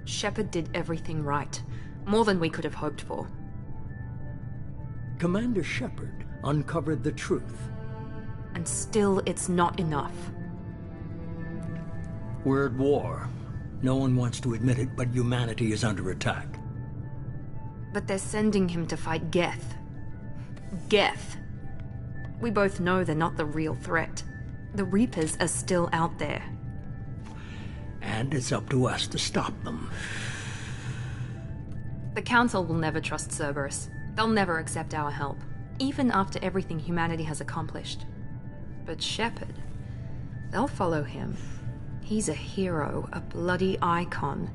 Shepard did everything right. More than we could have hoped for. Commander Shepard uncovered the truth. And still, it's not enough. We're at war. No one wants to admit it, but humanity is under attack. But they're sending him to fight Geth. Geth. We both know they're not the real threat. The Reapers are still out there. And it's up to us to stop them. The Council will never trust Cerberus. They'll never accept our help, even after everything humanity has accomplished. But Shepard, they'll follow him. He's a hero, a bloody icon.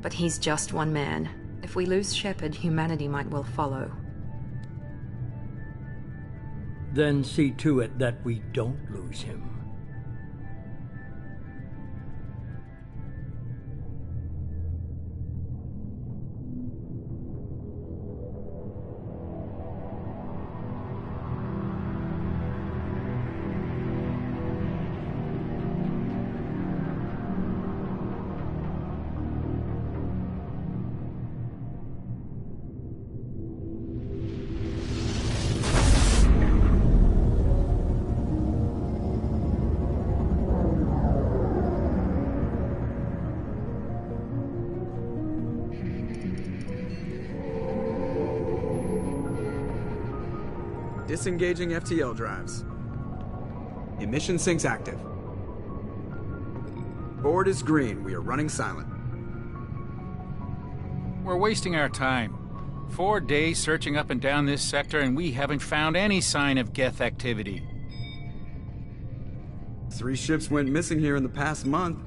But he's just one man. If we lose Shepard, humanity might well follow. Then see to it that we don't lose him. Disengaging FTL drives. Emission sinks active. Board is green. We are running silent. We're wasting our time. 4 days searching up and down this sector, and we haven't found any sign of Geth activity. 3 ships went missing here in the past month.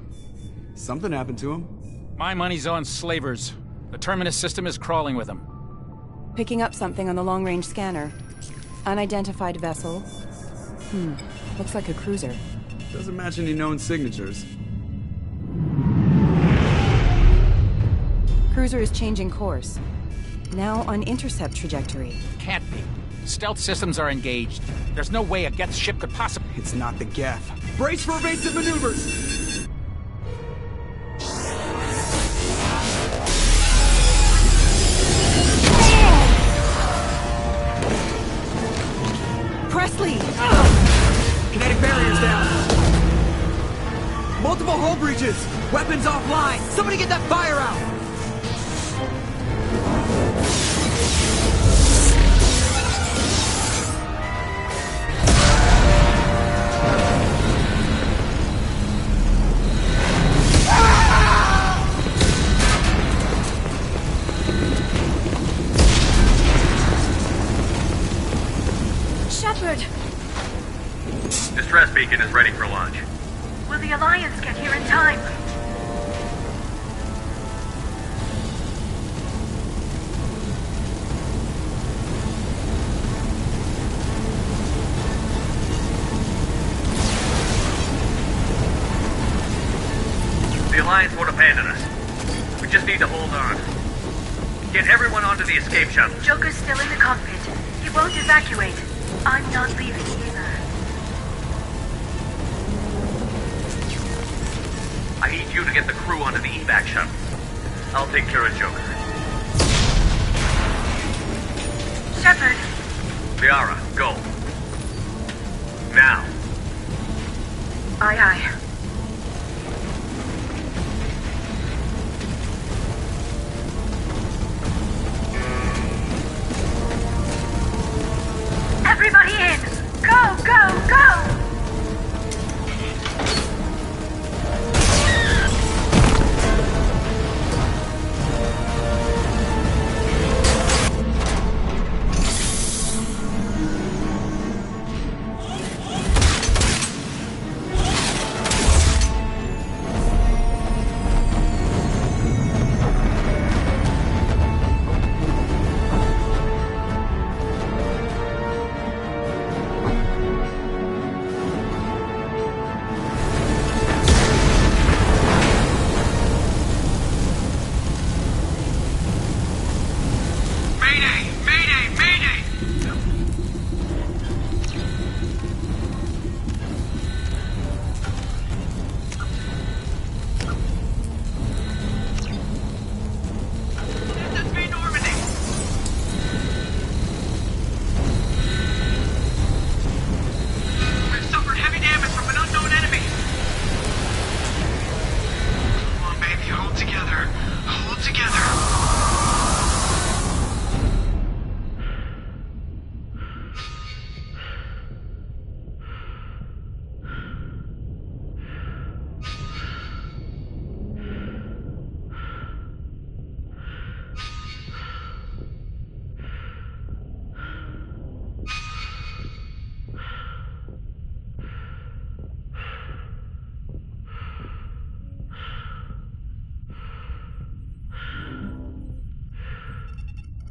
Something happened to them. My money's on slavers. The Terminus system is crawling with them. Picking up something on the long-range scanner. Unidentified vessel. Looks like a cruiser. Doesn't match any known signatures. Cruiser is changing course. Now on intercept trajectory. Can't be. Stealth systems are engaged. There's no way a Geth ship could possibly... It's not the Geth. Brace for evasive maneuvers! Presley! Kinetic barriers down! Multiple hull breaches! Weapons offline! Somebody get that fire out! Distress beacon is ready for launch. Will the Alliance get here in time? The Alliance won't abandon us. We just need to hold on. Get everyone onto the escape shuttle. Joker's still in the cockpit. He won't evacuate. I'm not leaving either. I need you to get the crew onto the evac shuttle. I'll take care of Joker. Shepard! Liara, go. Now. Aye, aye. Everybody in! Go, go, go!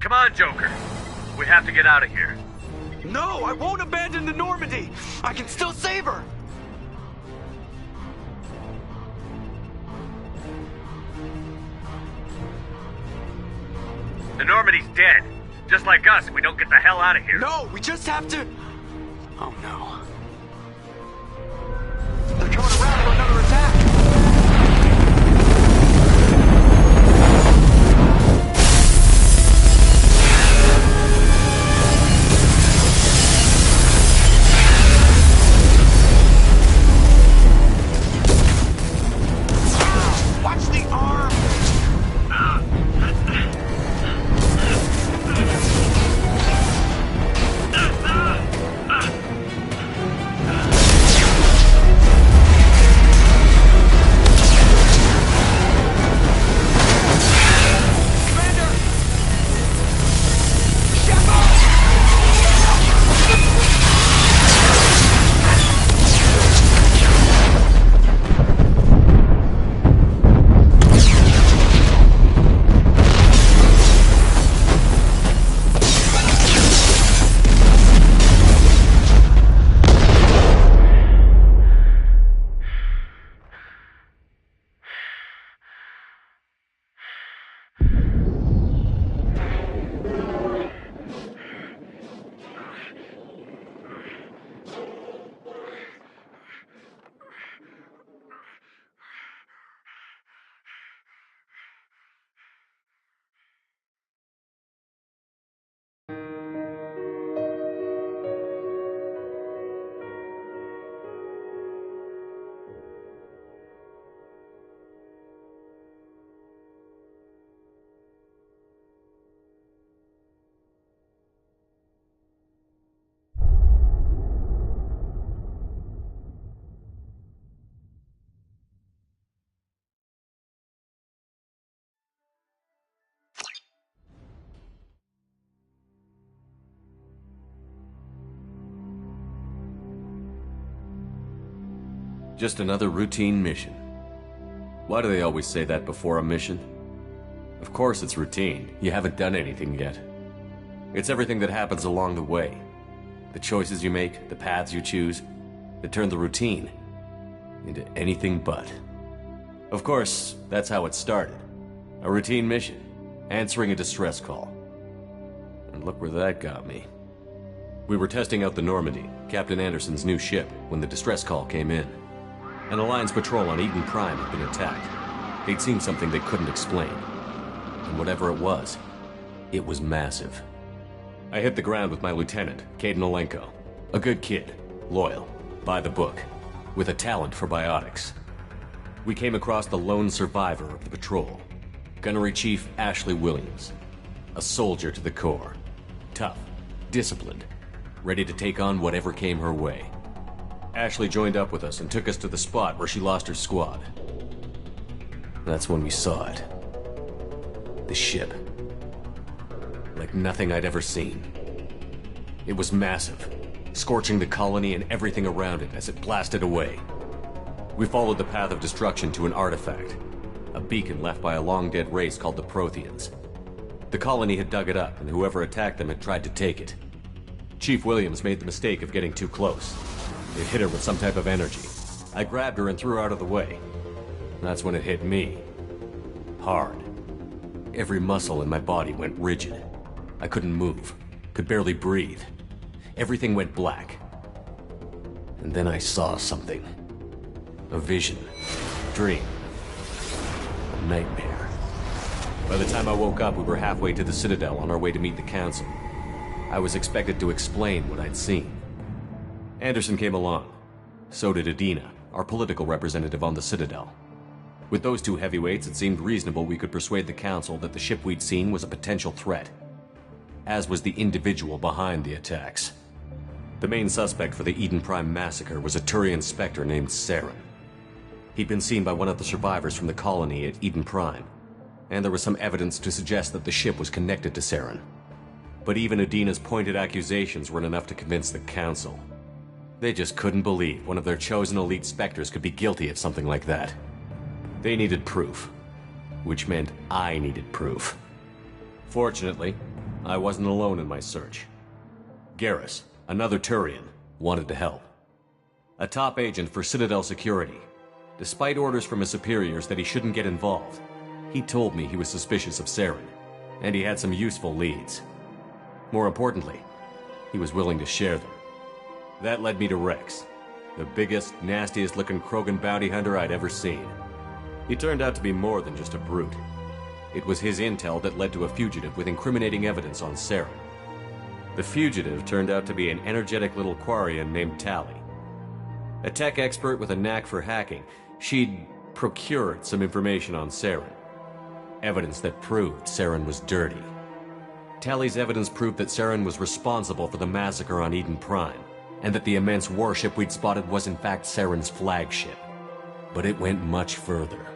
Come on, Joker. We have to get out of here. No, I won't abandon the Normandy! I can still save her! The Normandy's dead. Just like us if we don't get the hell out of here. No, we just have to... Oh no. They're coming around for another attack! Watch the arm! Just another routine mission. Why do they always say that before a mission? Of course it's routine. You haven't done anything yet. It's everything that happens along the way. The choices you make, the paths you choose, that turn the routine into anything but. Of course, that's how it started. A routine mission, answering a distress call. And look where that got me. We were testing out the Normandy, Captain Anderson's new ship, when the distress call came in. An Alliance patrol on Eden Prime had been attacked. They'd seen something they couldn't explain. And whatever it was massive. I hit the ground with my lieutenant, Caden Olenko. A good kid, loyal, by the book, with a talent for biotics. We came across the lone survivor of the patrol, Gunnery Chief Ashley Williams. A soldier to the core. Tough, disciplined, ready to take on whatever came her way. Ashley joined up with us and took us to the spot where she lost her squad. That's when we saw it. The ship. Like nothing I'd ever seen. It was massive, scorching the colony and everything around it as it blasted away. We followed the path of destruction to an artifact, a beacon left by a long-dead race called the Protheans. The colony had dug it up, and whoever attacked them had tried to take it. Chief Williams made the mistake of getting too close. It hit her with some type of energy. I grabbed her and threw her out of the way. That's when it hit me. Hard. Every muscle in my body went rigid. I couldn't move, could barely breathe. Everything went black. And then I saw something. A vision. Dream. A nightmare. By the time I woke up, we were halfway to the Citadel on our way to meet the Council. I was expected to explain what I'd seen. Anderson came along. So did Adina, our political representative on the Citadel. With those two heavyweights, it seemed reasonable we could persuade the Council that the ship we'd seen was a potential threat. As was the individual behind the attacks. The main suspect for the Eden Prime massacre was a Turian Spectre named Saren. He'd been seen by one of the survivors from the colony at Eden Prime, and there was some evidence to suggest that the ship was connected to Saren. But even Adina's pointed accusations weren't enough to convince the Council. They just couldn't believe one of their chosen elite Spectres could be guilty of something like that. They needed proof, which meant I needed proof. Fortunately, I wasn't alone in my search. Garrus, another Turian, wanted to help. A top agent for Citadel security. Despite orders from his superiors that he shouldn't get involved, he told me he was suspicious of Saren, and he had some useful leads. More importantly, he was willing to share them. That led me to Rex, the biggest, nastiest-looking Krogan bounty hunter I'd ever seen. He turned out to be more than just a brute. It was his intel that led to a fugitive with incriminating evidence on Saren. The fugitive turned out to be an energetic little Quarian named Tali. A tech expert with a knack for hacking, she'd procured some information on Saren. Evidence that proved Saren was dirty. Tali's evidence proved that Saren was responsible for the massacre on Eden Prime, and that the immense warship we'd spotted was in fact Saren's flagship. But it went much further.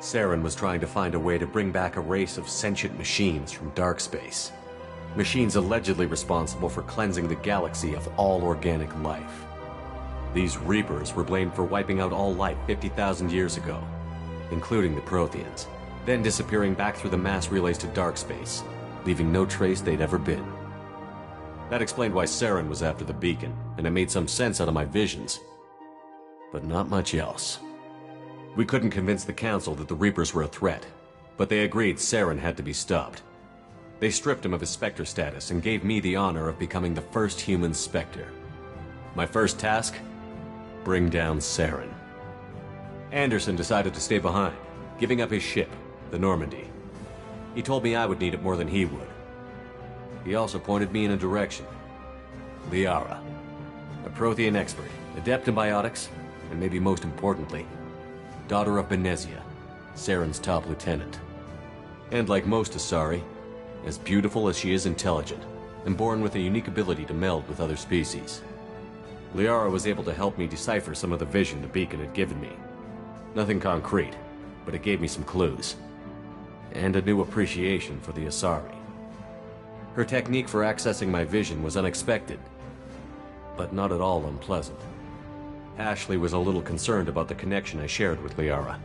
Saren was trying to find a way to bring back a race of sentient machines from dark space. Machines allegedly responsible for cleansing the galaxy of all organic life. These Reapers were blamed for wiping out all life 50,000 years ago, including the Protheans, then disappearing back through the mass relays to dark space, leaving no trace they'd ever been. That explained why Saren was after the beacon, and it made some sense out of my visions. But not much else. We couldn't convince the Council that the Reapers were a threat, but they agreed Saren had to be stopped. They stripped him of his Spectre status and gave me the honor of becoming the first human Spectre. My first task? Bring down Saren. Anderson decided to stay behind, giving up his ship, the Normandy. He told me I would need it more than he would. He also pointed me in a direction. Liara, a Prothean expert, adept in biotics, and maybe most importantly, daughter of Benezia, Saren's top lieutenant. And like most Asari, as beautiful as she is intelligent, and born with a unique ability to meld with other species. Liara was able to help me decipher some of the vision the beacon had given me. Nothing concrete, but it gave me some clues. And a new appreciation for the Asari. Her technique for accessing my vision was unexpected, but not at all unpleasant. Ashley was a little concerned about the connection I shared with Liara.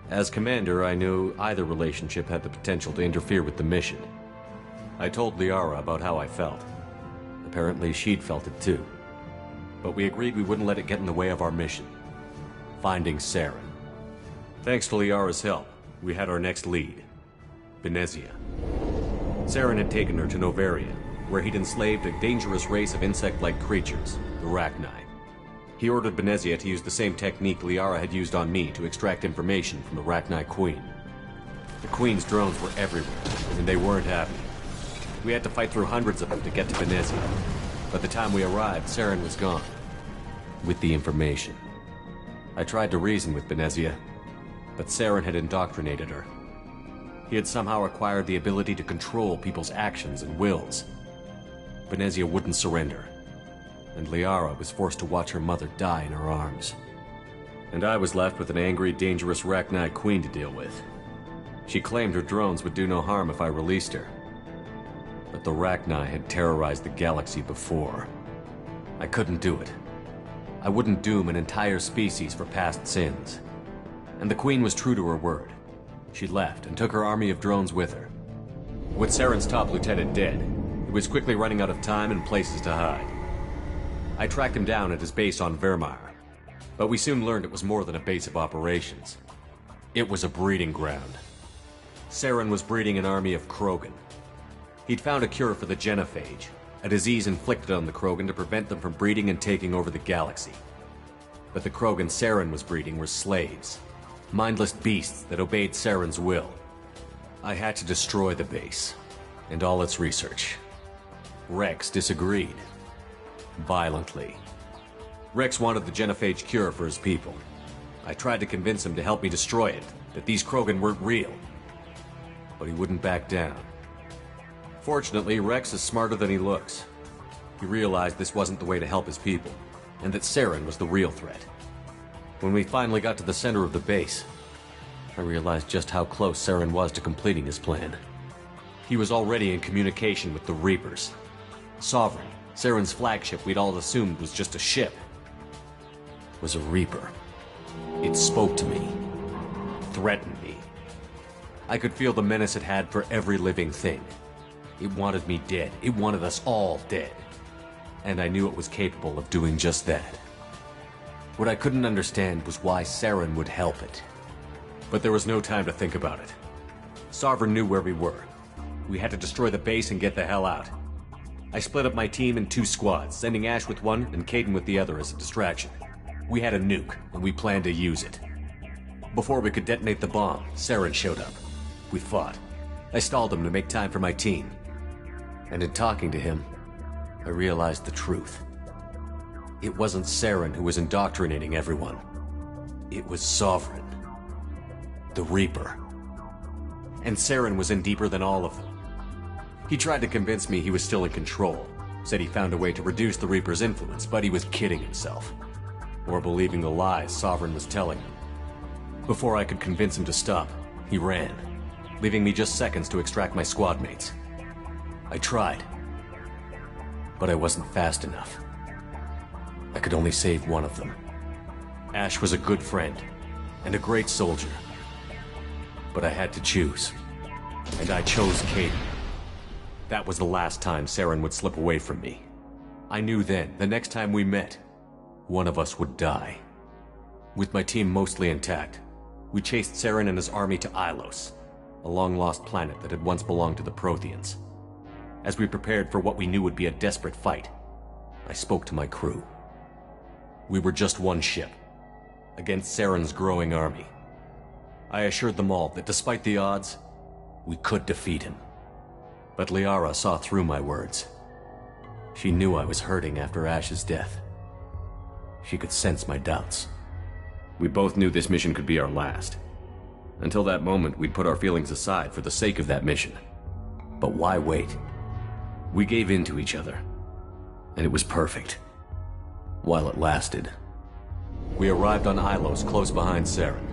As commander, I knew either relationship had the potential to interfere with the mission. I told Liara about how I felt. Apparently she'd felt it too. But we agreed we wouldn't let it get in the way of our mission. Finding Saren. Thanks to Liara's help, we had our next lead. Benezia. Saren had taken her to Novaria, where he'd enslaved a dangerous race of insect-like creatures, the Rachni. He ordered Benezia to use the same technique Liara had used on me to extract information from the Rachni Queen. The Queen's drones were everywhere, and they weren't happy. We had to fight through hundreds of them to get to Benezia. By the time we arrived, Saren was gone. With the information. I tried to reason with Benezia, but Saren had indoctrinated her. He had somehow acquired the ability to control people's actions and wills. Benezia wouldn't surrender, and Liara was forced to watch her mother die in her arms. And I was left with an angry, dangerous Rachni Queen to deal with. She claimed her drones would do no harm if I released her. But the Rachni had terrorized the galaxy before. I couldn't do it. I wouldn't doom an entire species for past sins. And the Queen was true to her word. She left and took her army of drones with her. With Saren's top lieutenant dead, he was quickly running out of time and places to hide. I tracked him down at his base on Vermeer, but we soon learned it was more than a base of operations. It was a breeding ground. Saren was breeding an army of Krogan. He'd found a cure for the genophage, a disease inflicted on the Krogan to prevent them from breeding and taking over the galaxy. But the Krogan Saren was breeding were slaves, mindless beasts that obeyed Saren's will. I had to destroy the base, and all its research. Rex disagreed. Violently. Rex wanted the genophage cure for his people. I tried to convince him to help me destroy it, that these Krogan weren't real. But he wouldn't back down. Fortunately, Rex is smarter than he looks. He realized this wasn't the way to help his people, and that Saren was the real threat. When we finally got to the center of the base, I realized just how close Saren was to completing his plan. He was already in communication with the Reapers. Sovereign, Saren's flagship we'd all assumed was just a ship, was a Reaper. It spoke to me, threatened me. I could feel the menace it had for every living thing. It wanted me dead. It wanted us all dead. And I knew it was capable of doing just that. What I couldn't understand was why Saren would help it. But there was no time to think about it. Sovereign knew where we were. We had to destroy the base and get the hell out. I split up my team in 2 squads, sending Ash with one and Caden with the other as a distraction. We had a nuke, and we planned to use it. Before we could detonate the bomb, Saren showed up. We fought. I stalled him to make time for my team. And in talking to him, I realized the truth. It wasn't Saren who was indoctrinating everyone. It was Sovereign. The Reaper. And Saren was in deeper than all of them. He tried to convince me he was still in control. Said he found a way to reduce the Reaper's influence, but he was kidding himself. Or believing the lies Sovereign was telling him. Before I could convince him to stop, he ran, leaving me just seconds to extract my squad mates. I tried, but I wasn't fast enough. I could only save one of them. Ash was a good friend, and a great soldier. But I had to choose, and I chose Caden. That was the last time Saren would slip away from me. I knew then, the next time we met, one of us would die. With my team mostly intact, we chased Saren and his army to Ilos, a long-lost planet that had once belonged to the Protheans. As we prepared for what we knew would be a desperate fight, I spoke to my crew. We were just one ship, against Saren's growing army. I assured them all that despite the odds, we could defeat him. But Liara saw through my words. She knew I was hurting after Ash's death. She could sense my doubts. We both knew this mission could be our last. Until that moment, we'd put our feelings aside for the sake of that mission. But why wait? We gave in to each other, and it was perfect. While it lasted. We arrived on Ilos, close behind Saren.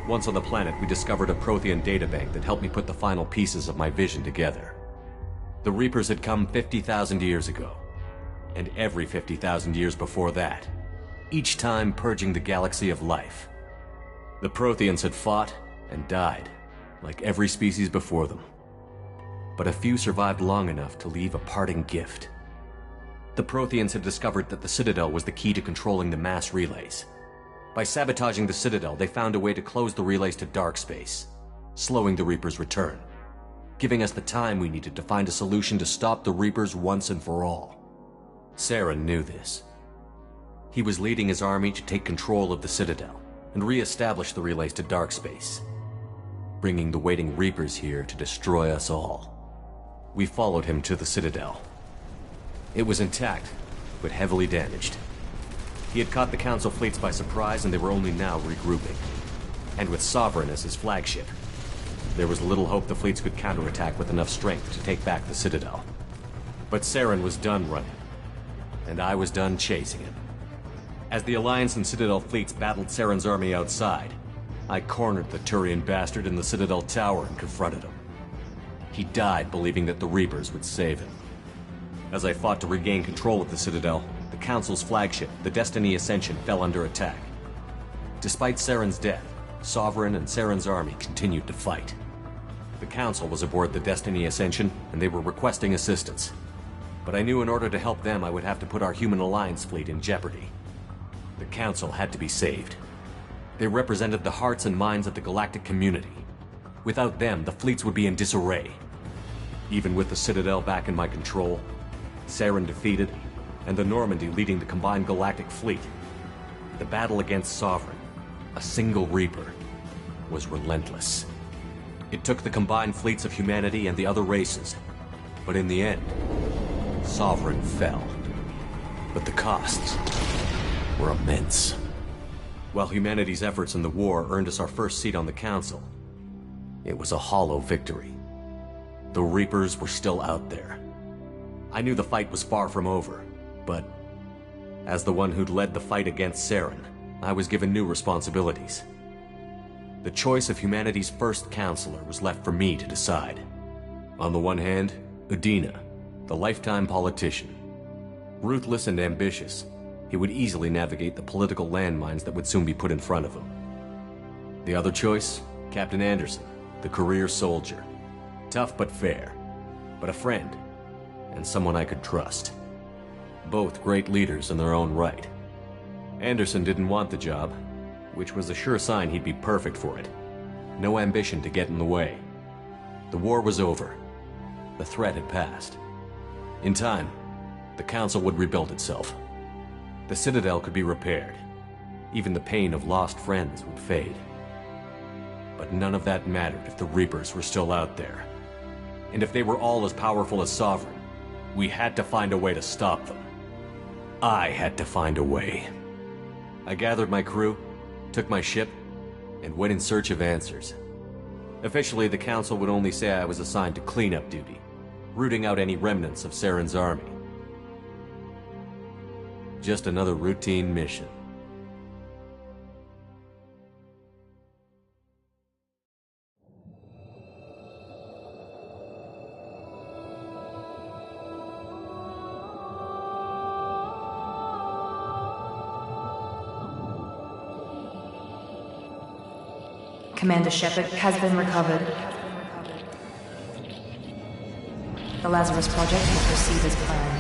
Once on the planet, we discovered a Prothean databank that helped me put the final pieces of my vision together. The Reapers had come 50,000 years ago, and every 50,000 years before that, each time purging the galaxy of life. The Protheans had fought and died, like every species before them. But a few survived long enough to leave a parting gift. The Protheans had discovered that the Citadel was the key to controlling the mass relays. By sabotaging the Citadel, they found a way to close the relays to dark space, slowing the Reaper's return, giving us the time we needed to find a solution to stop the Reapers once and for all. Saren knew this. He was leading his army to take control of the Citadel and re-establish the relays to dark space, bringing the waiting Reapers here to destroy us all. We followed him to the Citadel. It was intact, but heavily damaged. He had caught the Council fleets by surprise, and they were only now regrouping. And with Sovereign as his flagship, there was little hope the fleets could counterattack with enough strength to take back the Citadel. But Saren was done running, and I was done chasing him. As the Alliance and Citadel fleets battled Saren's army outside, I cornered the Turian bastard in the Citadel tower and confronted him. He died believing that the Reapers would save him. As I fought to regain control of the Citadel, the Council's flagship, the Destiny Ascension, fell under attack. Despite Saren's death, Sovereign and Saren's army continued to fight. The Council was aboard the Destiny Ascension, and they were requesting assistance. But I knew in order to help them, I would have to put our Human Alliance fleet in jeopardy. The Council had to be saved. They represented the hearts and minds of the galactic community. Without them, the fleets would be in disarray. Even with the Citadel back in my control, Saren defeated, and the Normandy leading the combined galactic fleet, the battle against Sovereign, a single Reaper, was relentless. It took the combined fleets of humanity and the other races, but in the end, Sovereign fell. But the costs were immense. While humanity's efforts in the war earned us our first seat on the Council, it was a hollow victory. The Reapers were still out there. I knew the fight was far from over, but as the one who'd led the fight against Saren, I was given new responsibilities. The choice of humanity's first counselor was left for me to decide. On the one hand, Udina, the lifetime politician. Ruthless and ambitious, he would easily navigate the political landmines that would soon be put in front of him. The other choice, Captain Anderson, the career soldier. Tough but fair. but a friend, and someone I could trust. Both great leaders in their own right. Anderson didn't want the job, which was a sure sign he'd be perfect for it. No ambition to get in the way. The war was over. The threat had passed. In time, the Council would rebuild itself. The Citadel could be repaired. Even the pain of lost friends would fade. But none of that mattered if the Reapers were still out there. And if they were all as powerful as Sovereign, we had to find a way to stop them. I had to find a way. I gathered my crew, took my ship, and went in search of answers. Officially, the Council would only say I was assigned to cleanup duty, rooting out any remnants of Saren's army. Just another routine mission. Commander Shepard has been recovered. The Lazarus Project will proceed as planned.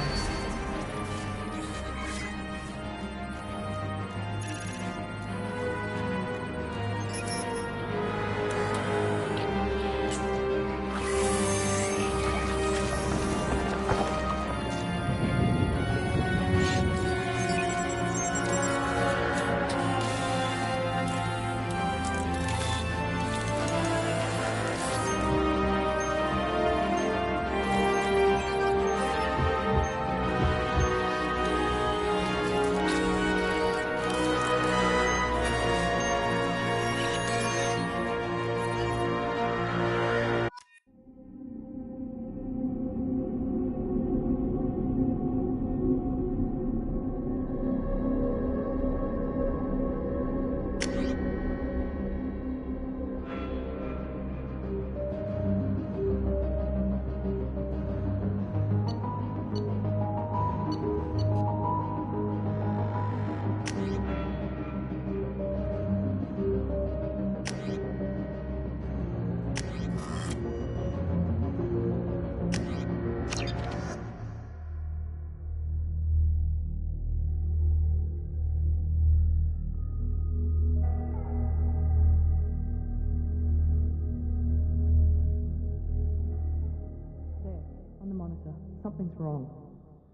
Something's wrong.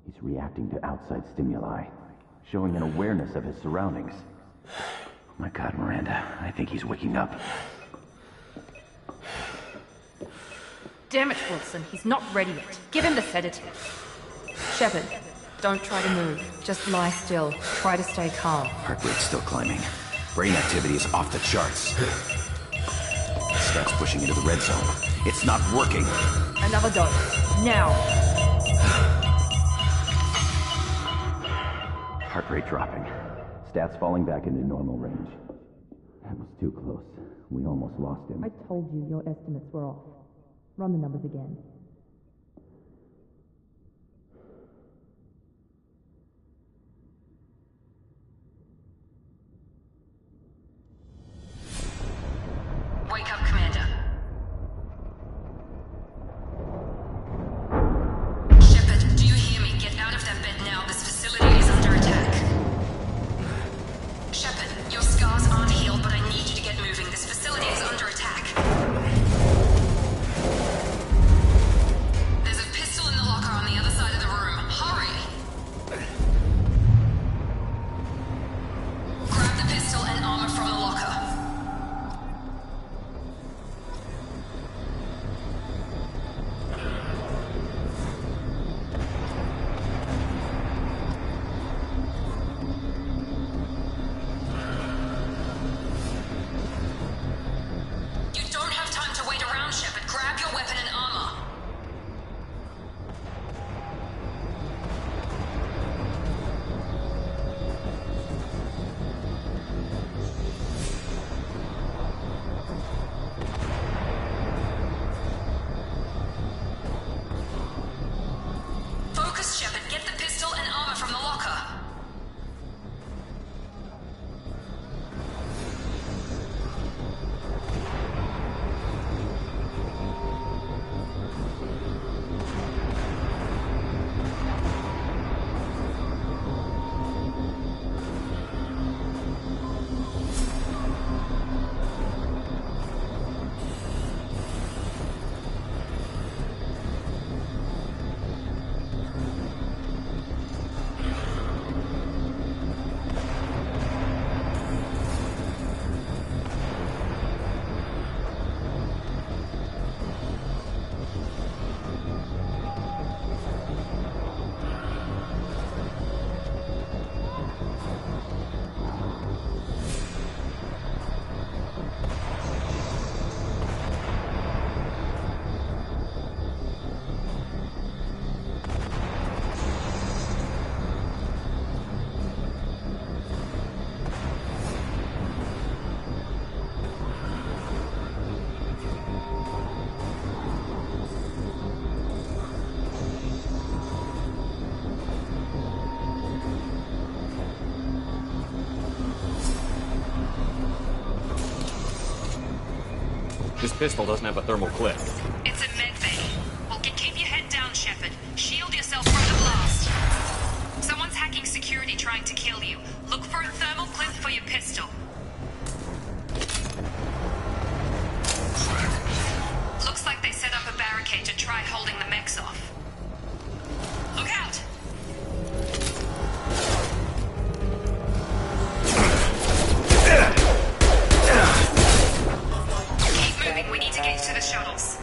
He's reacting to outside stimuli, showing an awareness of his surroundings. Oh my God, Miranda, I think he's waking up. Damn it, Wilson, he's not ready yet. Give him the sedative. Shepard, don't try to move. Just lie still. Try to stay calm. Heart rate's still climbing. Brain activity is off the charts. Stats pushing into the red zone. It's not working. Another dose. Now. Heart rate dropping. Stats falling back into normal range. That was too close. We almost lost him. I told you your estimates were off. Run the numbers again. Wake up, Commander. Shepard, do you hear me? Get out of that bed now. This facility is under attack. Shepard, your scars aren't healed, but I need you to get moving. This facility is under attack. This pistol doesn't have a thermal clip. It's a med bay. Well, keep your head down, Shepard. Shield yourself from the blast. Someone's hacking security trying to kill you. Look for a thermal clip for your pistol. Looks like they set up a barricade to try holding the mechs off. Look out! Keep moving, we need to get to the shuttles.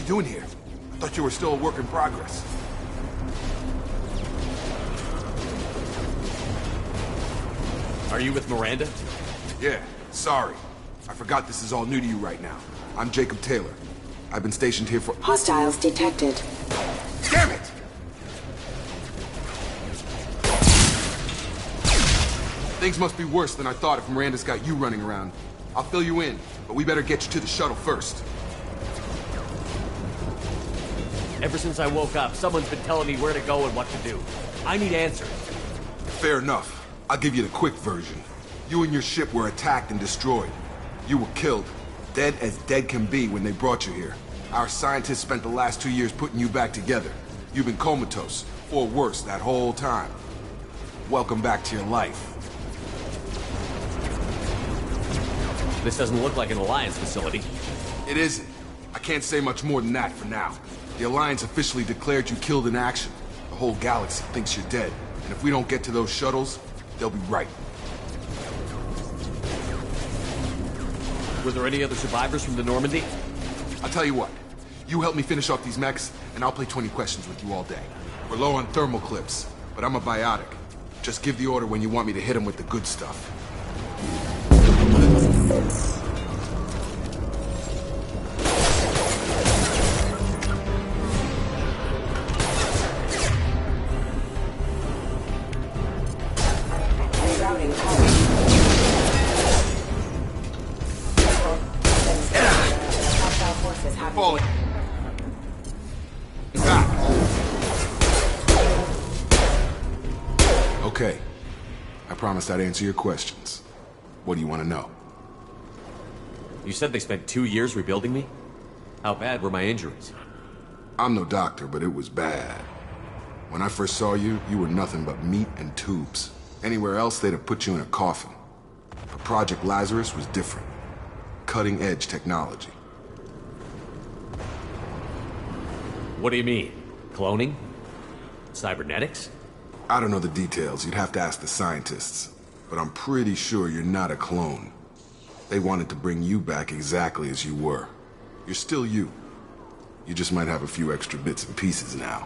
Doing here? I thought you were still a work in progress. Are you with Miranda? Yeah, sorry. I forgot this is all new to you right now. I'm Jacob Taylor. I've been stationed here for— Hostiles detected. Damn it! Things must be worse than I thought if Miranda's got you running around. I'll fill you in, but we better get you to the shuttle first. Ever since I woke up, someone's been telling me where to go and what to do. I need answers. Fair enough. I'll give you the quick version. You and your ship were attacked and destroyed. You were killed. Dead as dead can be when they brought you here. Our scientists spent the last 2 years putting you back together. You've been comatose, or worse, that whole time. Welcome back to your life. This doesn't look like an Alliance facility. It isn't. I can't say much more than that for now. The Alliance officially declared you killed in action. The whole galaxy thinks you're dead. And if we don't get to those shuttles, they'll be right. Were there any other survivors from the Normandy? I'll tell you what. You help me finish off these mechs, and I'll play 20 questions with you all day. We're low on thermal clips, but I'm a biotic. Just give the order when you want me to hit them with the good stuff. Falling. Back. Okay. I promised I'd answer your questions. What do you want to know? You said they spent 2 years rebuilding me? How bad were my injuries? I'm no doctor, but it was bad. When I first saw you, you were nothing but meat and tubes. Anywhere else, they'd have put you in a coffin. But Project Lazarus was different. Cutting-edge technology. What do you mean? Cloning? Cybernetics? I don't know the details. You'd have to ask the scientists. But I'm pretty sure you're not a clone. They wanted to bring you back exactly as you were. You're still you. You just might have a few extra bits and pieces now.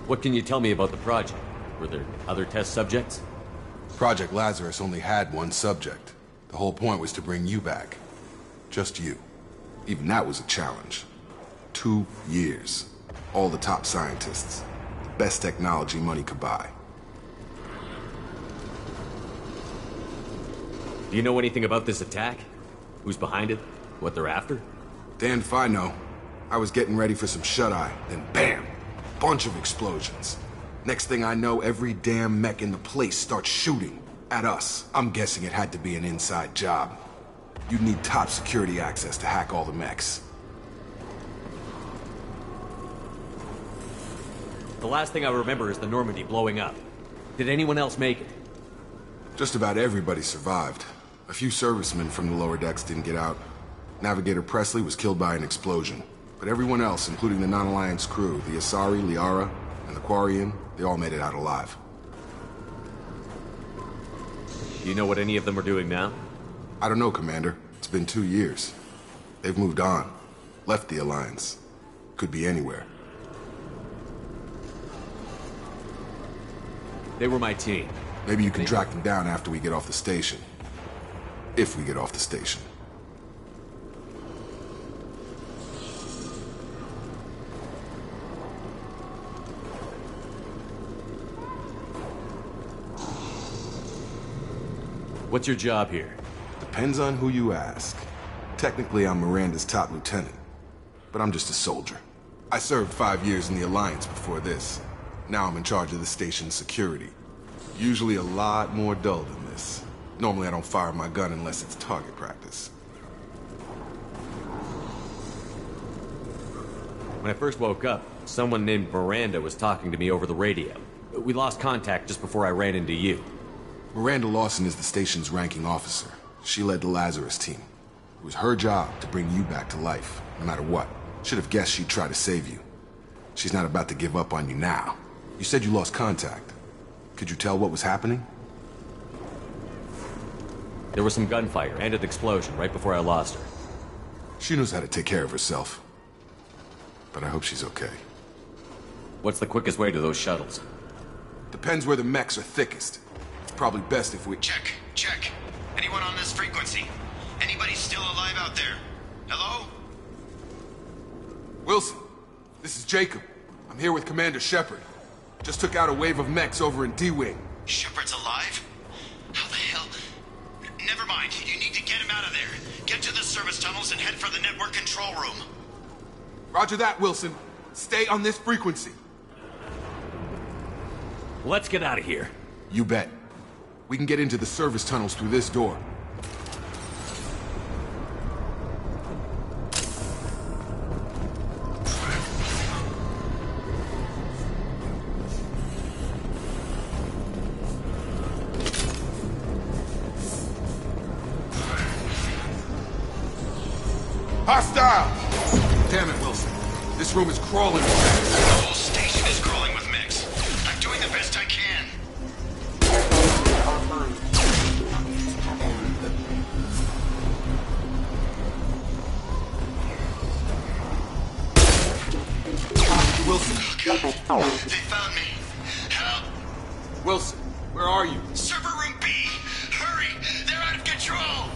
What can you tell me about the project? Were there other test subjects? Project Lazarus only had one subject. The whole point was to bring you back. Just you. Even that was a challenge. 2 years. All the top scientists. The best technology money could buy. Do you know anything about this attack? Who's behind it? What they're after? Damned if I know. I was getting ready for some shut-eye, then bam! Bunch of explosions. Next thing I know, every damn mech in the place starts shooting. At us. I'm guessing it had to be an inside job. You'd need top security access to hack all the mechs. The last thing I remember is the Normandy blowing up. Did anyone else make it? Just about everybody survived. A few servicemen from the lower decks didn't get out. Navigator Presley was killed by an explosion. But everyone else, including the non-Alliance crew, the Asari, Liara, and the Quarian, they all made it out alive. Do you know what any of them are doing now? I don't know, Commander. It's been 2 years. They've moved on. Left the Alliance. Could be anywhere. They were my team. Maybe you can track them down after we get off the station. If we get off the station. What's your job here? Depends on who you ask. Technically, I'm Miranda's top lieutenant. But I'm just a soldier. I served 5 years in the Alliance before this. Now I'm in charge of the station's security. Usually a lot more dull than this. Normally I don't fire my gun unless it's target practice. When I first woke up, someone named Miranda was talking to me over the radio. We lost contact just before I ran into you. Miranda Lawson is the station's ranking officer. She led the Lazarus team. It was her job to bring you back to life, no matter what. Should have guessed she'd try to save you. She's not about to give up on you now. You said you lost contact. Could you tell what was happening? There was some gunfire and an explosion right before I lost her. She knows how to take care of herself. But I hope she's okay. What's the quickest way to those shuttles? Depends where the mechs are thickest. It's probably best if we... Check. Anyone on this frequency? Anybody still alive out there? Hello? Wilson, this is Jacob. I'm here with Commander Shepard. Just took out a wave of mechs over in D-Wing. Shepard's alive? How the hell? Never mind. You need to get him out of there. Get to the service tunnels and head for the network control room. Roger that, Wilson. Stay on this frequency. Let's get out of here. You bet. We can get into the service tunnels through this door. Hostile! Damn it, Wilson. This room is crawling with mechs. The whole station is crawling with mechs. I'm doing the best I can. Wilson, where are you? Server room B! Hurry! They're out of control!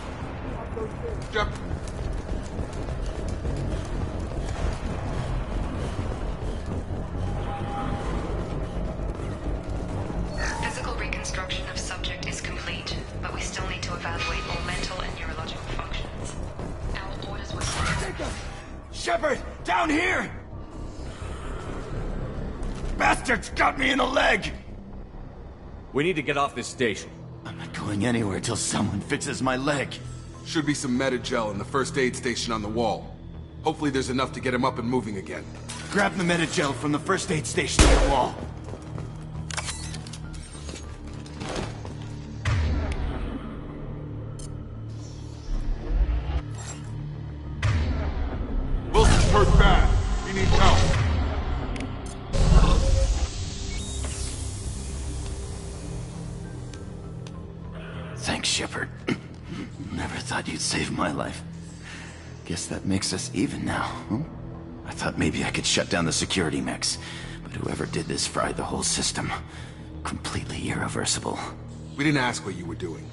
Physical reconstruction of subject is complete, but we still need to evaluate all mental and neurological functions. Our orders were... Shepard! Down here! Bastards got me in the leg! We need to get off this station. I'm not going anywhere till someone fixes my leg. Should be some Medi-gel in the first aid station on the wall. Hopefully there's enough to get him up and moving again. Grab the Medi-gel from the first aid station on the wall. Wilson's hurt bad. He needs help. Thanks, Shepard. Never thought you'd save my life. Guess that makes us even now, huh? I thought maybe I could shut down the security mechs, but whoever did this fried the whole system. Completely irreversible. We didn't ask what you were doing.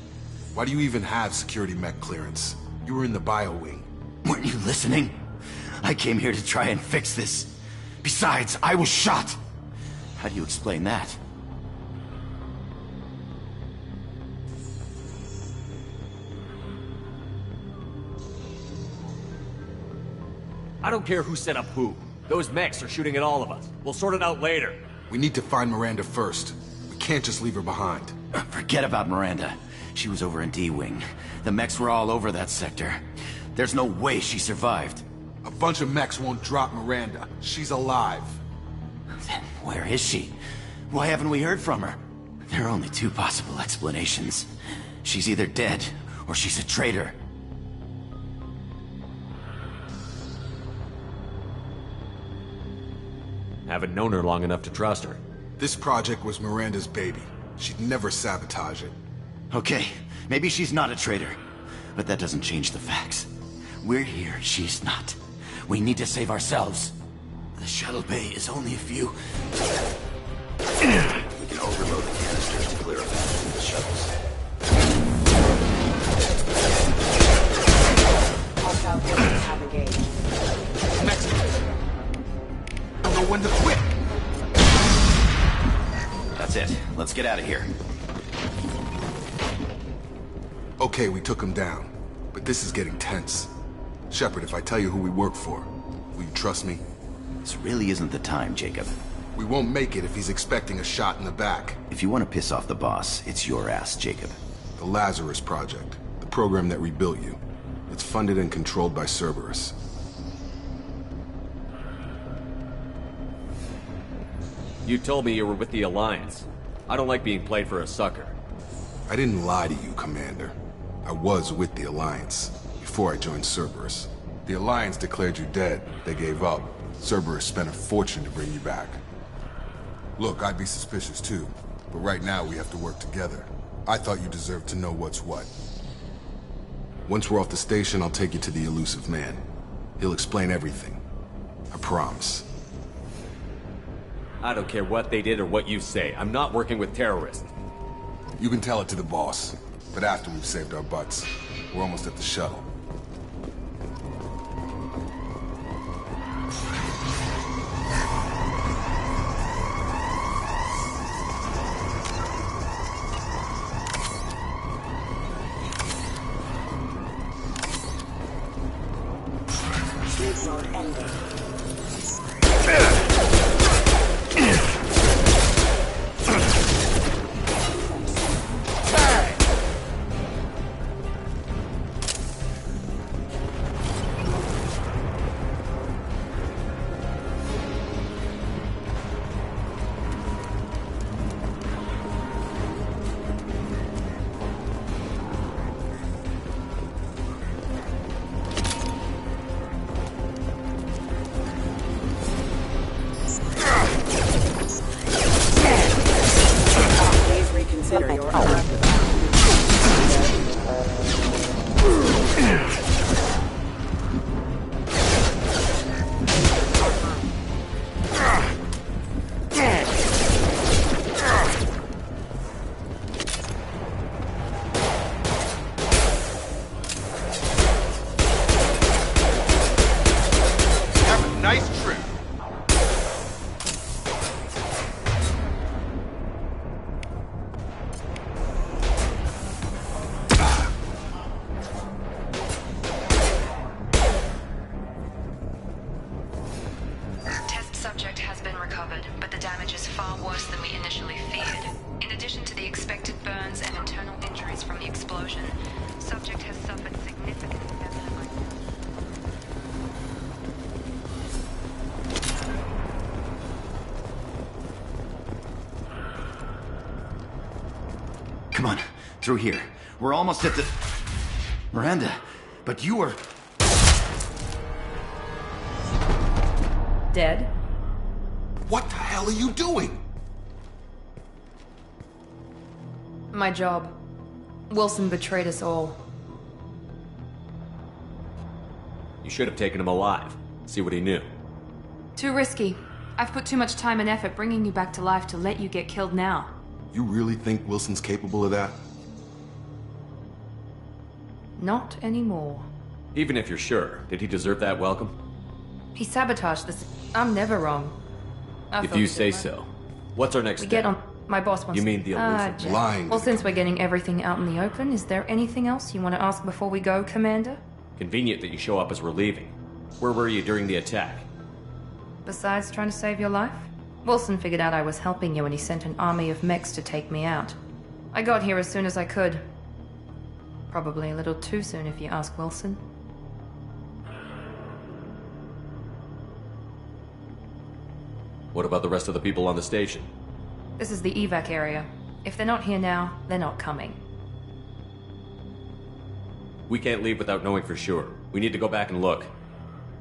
Why do you even have security mech clearance? You were in the bio wing. Weren't you listening? I came here to try and fix this. Besides, I was shot. How do you explain that? I don't care who set up who. Those mechs are shooting at all of us. We'll sort it out later. We need to find Miranda first. We can't just leave her behind. Forget about Miranda. She was over in D-Wing. The mechs were all over that sector. There's no way she survived. A bunch of mechs won't drop Miranda. She's alive. Then where is she? Why haven't we heard from her? There are only two possible explanations. She's either dead, or she's a traitor. Haven't known her long enough to trust her. This project was Miranda's baby. She'd never sabotage it. Okay, maybe she's not a traitor. But that doesn't change the facts. We're here, she's not. We need to save ourselves. The shuttle bay is only a few... We can overload the canisters and clear a path from the shuttles. Hostile forces have engaged. Next. Don't know when to quit. That's it. Let's get out of here. Okay, we took him down. But this is getting tense. Shepard, if I tell you who we work for, will you trust me? This really isn't the time, Jacob. We won't make it if he's expecting a shot in the back. If you want to piss off the boss, it's your ass, Jacob. The Lazarus Project. The program that rebuilt you. It's funded and controlled by Cerberus. You told me you were with the Alliance. I don't like being played for a sucker. I didn't lie to you, Commander. I was with the Alliance, before I joined Cerberus. The Alliance declared you dead. They gave up. Cerberus spent a fortune to bring you back. Look, I'd be suspicious too, but right now we have to work together. I thought you deserved to know what's what. Once we're off the station, I'll take you to the elusive man. He'll explain everything. I promise. I don't care what they did or what you say. I'm not working with terrorists. You can tell it to the boss, but after we've saved our butts. We're almost at the shuttle. Come on, through here. We're almost at the... Miranda, but you were... Dead? What the hell are you doing? My job. Wilson betrayed us all. You should have taken him alive. See what he knew. Too risky. I've put too much time and effort bringing you back to life to let you get killed now. You really think Wilson's capable of that? Not anymore. Even if you're sure, did he deserve that welcome? He sabotaged this. I'm never wrong. If you say so. What's our next step? Get on. My boss wants. You mean the elusive Jack. Lying. Well, since we're getting everything out in the open, is there anything else you want to ask before we go, Commander? Convenient that you show up as we're leaving. Where were you during the attack? Besides trying to save your life? Wilson figured out I was helping you and he sent an army of mechs to take me out. I got here as soon as I could. Probably a little too soon if you ask Wilson. What about the rest of the people on the station? This is the evac area. If they're not here now, they're not coming. We can't leave without knowing for sure. We need to go back and look.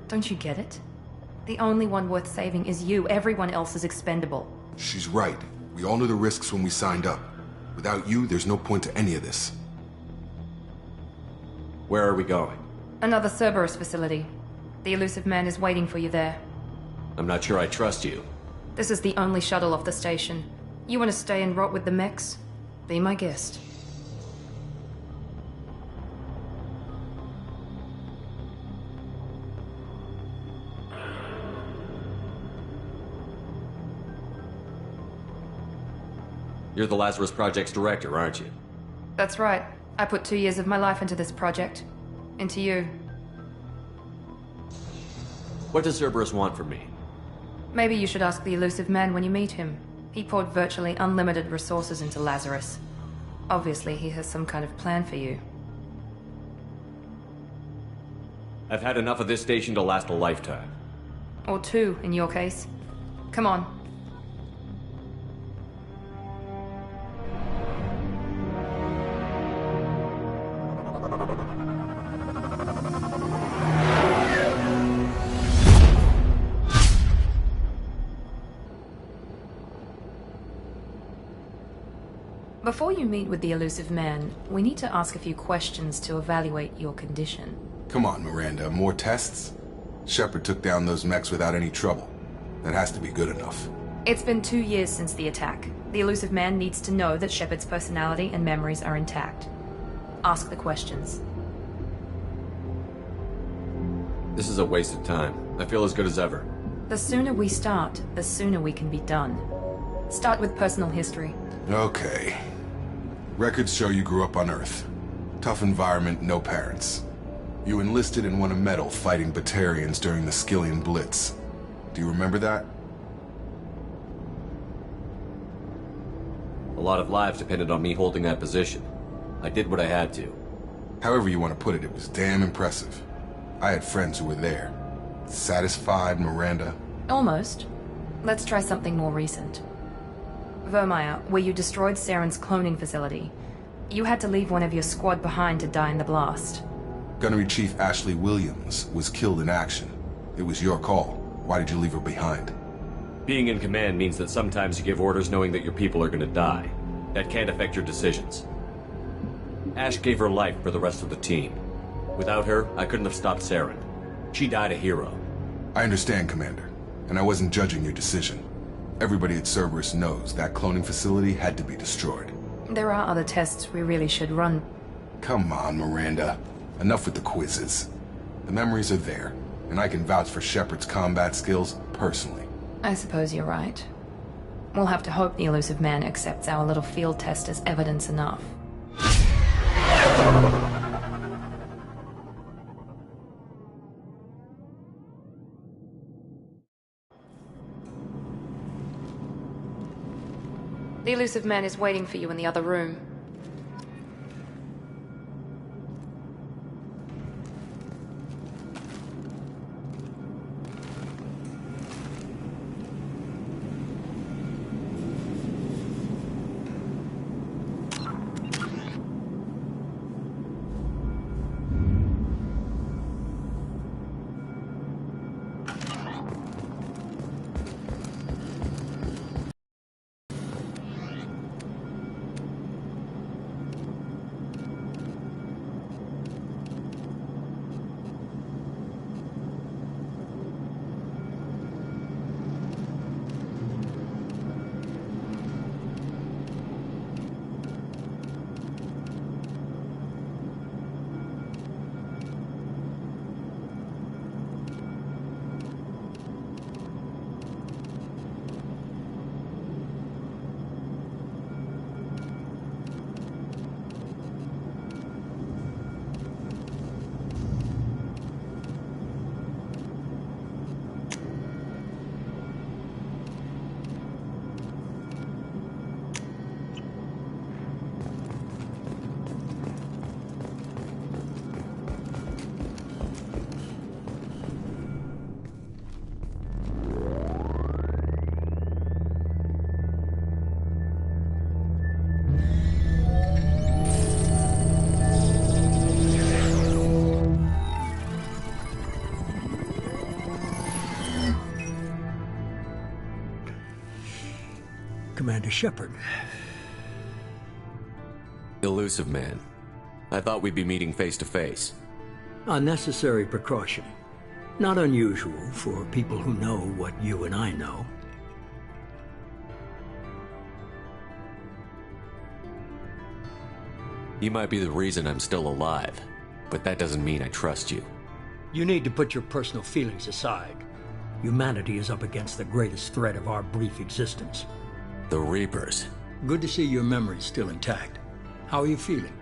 Don't you get it? The only one worth saving is you. Everyone else is expendable. She's right. We all knew the risks when we signed up. Without you, there's no point to any of this. Where are we going? Another Cerberus facility. The elusive man is waiting for you there. I'm not sure I trust you. This is the only shuttle off the station. You want to stay and rot with the mechs? Be my guest. You're the Lazarus Project's director, aren't you? That's right. I put 2 years of my life into this project. Into you. What does Cerberus want from me? Maybe you should ask the elusive man when you meet him. He poured virtually unlimited resources into Lazarus. Obviously, he has some kind of plan for you. I've had enough of this station to last a lifetime. Or 2, in your case. Come on. Before you meet with the elusive man, we need to ask a few questions to evaluate your condition. Come on, Miranda. More tests? Shepard took down those mechs without any trouble. That has to be good enough. It's been 2 years since the attack. The elusive man needs to know that Shepard's personality and memories are intact. Ask the questions. This is a waste of time. I feel as good as ever. The sooner we start, the sooner we can be done. Start with personal history. Okay. Records show you grew up on Earth. Tough environment, no parents. You enlisted and won a medal fighting Batarians during the Skillian Blitz. Do you remember that? A lot of lives depended on me holding that position. I did what I had to. However you want to put it, it was damn impressive. I had friends who were there. Satisfied, Miranda? Almost. Let's try something more recent. Vermeer, where you destroyed Saren's cloning facility. You had to leave one of your squad behind to die in the blast. Gunnery Chief Ashley Williams was killed in action. It was your call. Why did you leave her behind? Being in command means that sometimes you give orders knowing that your people are gonna die. That can't affect your decisions. Ash gave her life for the rest of the team. Without her, I couldn't have stopped Saren. She died a hero. I understand, Commander. And I wasn't judging your decision. Everybody at Cerberus knows that cloning facility had to be destroyed. There are other tests we really should run. Come on, Miranda. Enough with the quizzes. The memories are there, and I can vouch for Shepard's combat skills personally. I suppose you're right. We'll have to hope the elusive man accepts our little field test as evidence enough. The elusive man is waiting for you in the other room. Commander Shepard. Elusive man. I thought we'd be meeting face to face. A necessary precaution. Not unusual for people who know what you and I know. You might be the reason I'm still alive, but that doesn't mean I trust you. You need to put your personal feelings aside. Humanity is up against the greatest threat of our brief existence. The Reapers. Good to see your memory's still intact. How are you feeling?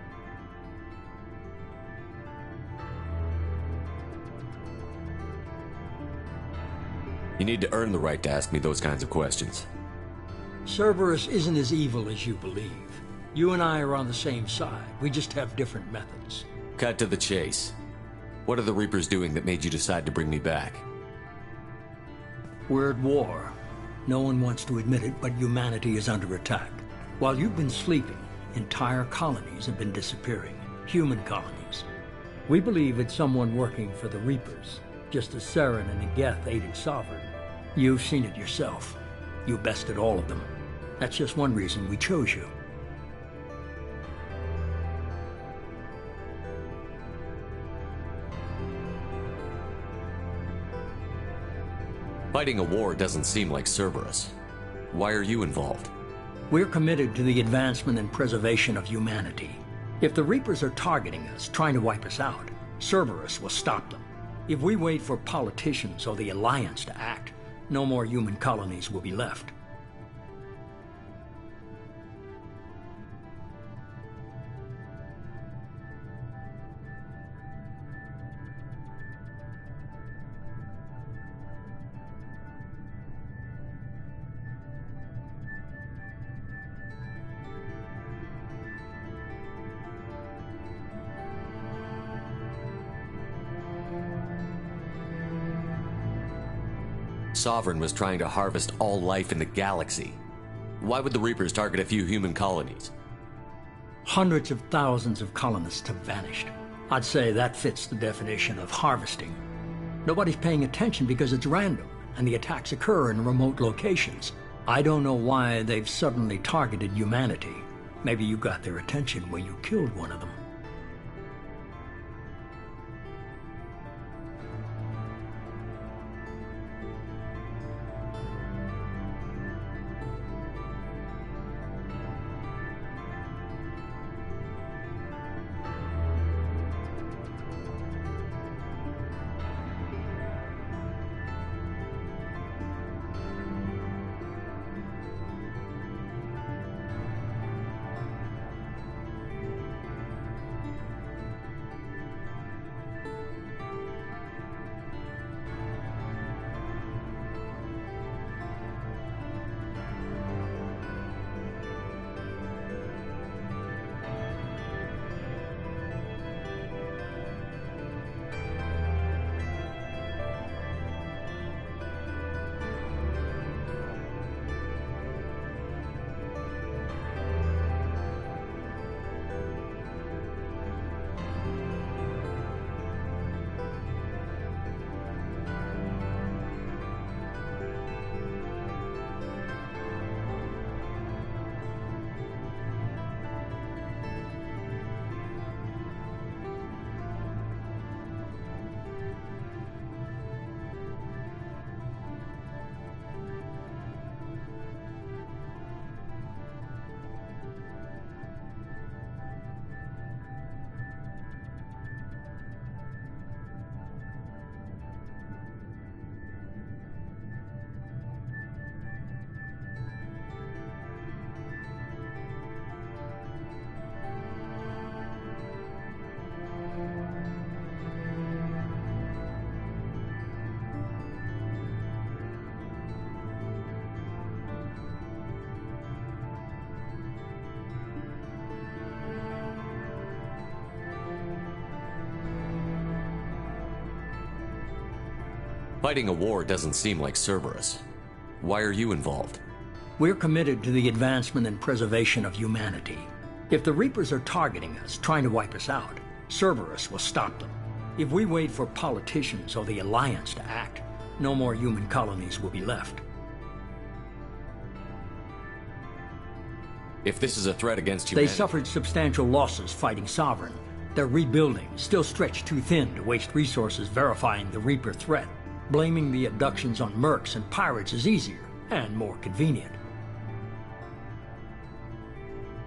You need to earn the right to ask me those kinds of questions. Cerberus isn't as evil as you believe. You and I are on the same side. We just have different methods. Cut to the chase. What are the Reapers doing that made you decide to bring me back? We're at war. No one wants to admit it, but humanity is under attack. While you've been sleeping, entire colonies have been disappearing. Human colonies. We believe it's someone working for the Reapers, just as Saren and Geth aided Sovereign. You've seen it yourself. You bested all of them. That's just one reason we chose you. Fighting a war doesn't seem like Cerberus. Why are you involved? We're committed to the advancement and preservation of humanity. If the Reapers are targeting us, trying to wipe us out, Cerberus will stop them. If we wait for politicians or the Alliance to act, no more human colonies will be left. Sovereign was trying to harvest all life in the galaxy. Why would the Reapers target a few human colonies? Hundreds of thousands of colonists have vanished. I'd say that fits the definition of harvesting. Nobody's paying attention because it's random, and the attacks occur in remote locations. I don't know why they've suddenly targeted humanity. Maybe you got their attention when you killed one of them. Fighting a war doesn't seem like Cerberus. Why are you involved? We're committed to the advancement and preservation of humanity. If the Reapers are targeting us, trying to wipe us out, Cerberus will stop them. If we wait for politicians or the Alliance to act, no more human colonies will be left. If this is a threat against They humanity... suffered substantial losses fighting Sovereign. They're rebuilding, still stretched too thin to waste resources verifying the Reaper threat. Blaming the abductions on mercs and pirates is easier, and more convenient.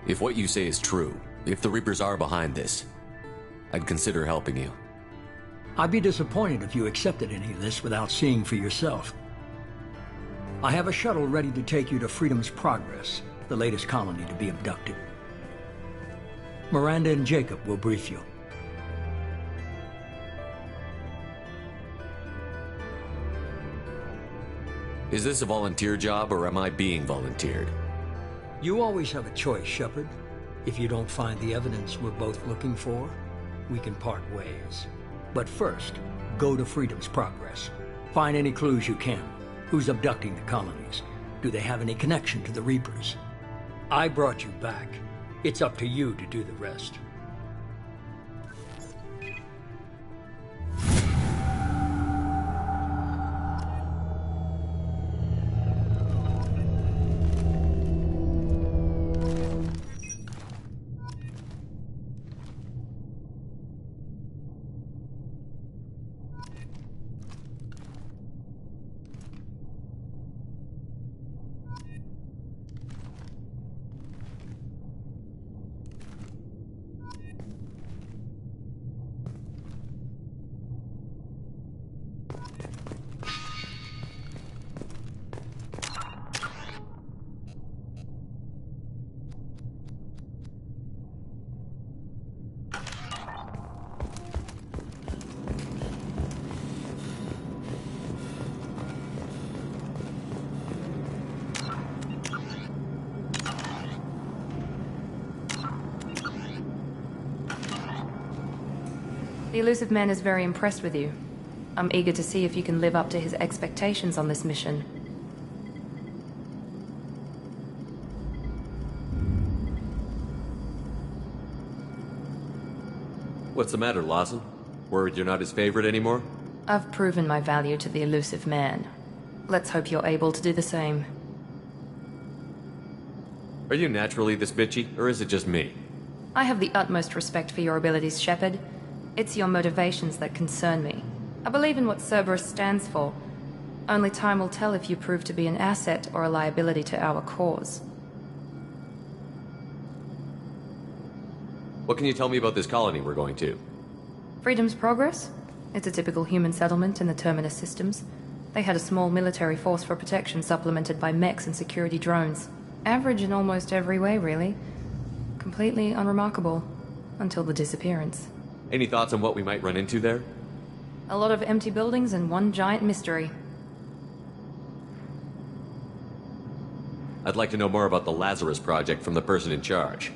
If what you say is true, if the Reapers are behind this, I'd consider helping you. I'd be disappointed if you accepted any of this without seeing for yourself. I have a shuttle ready to take you to Freedom's Progress, the latest colony to be abducted. Miranda and Jacob will brief you. Is this a volunteer job, or am I being volunteered? You always have a choice, Shepard. If you don't find the evidence we're both looking for, we can part ways. But first, go to Freedom's Progress. Find any clues you can. Who's abducting the colonies? Do they have any connection to the Reapers? I brought you back. It's up to you to do the rest. The elusive man is very impressed with you. I'm eager to see if you can live up to his expectations on this mission. What's the matter, Lawson? Worried you're not his favorite anymore? I've proven my value to the elusive man. Let's hope you're able to do the same. Are you naturally this bitchy, or is it just me? I have the utmost respect for your abilities, Shepard. It's your motivations that concern me. I believe in what Cerberus stands for. Only time will tell if you prove to be an asset or a liability to our cause. What can you tell me about this colony we're going to? Freedom's Progress? It's a typical human settlement in the Terminus systems. They had a small military force for protection supplemented by mechs and security drones. Average in almost every way, really. Completely unremarkable. Until the disappearance. Any thoughts on what we might run into there? A lot of empty buildings and one giant mystery. I'd like to know more about the Lazarus Project from the person in charge.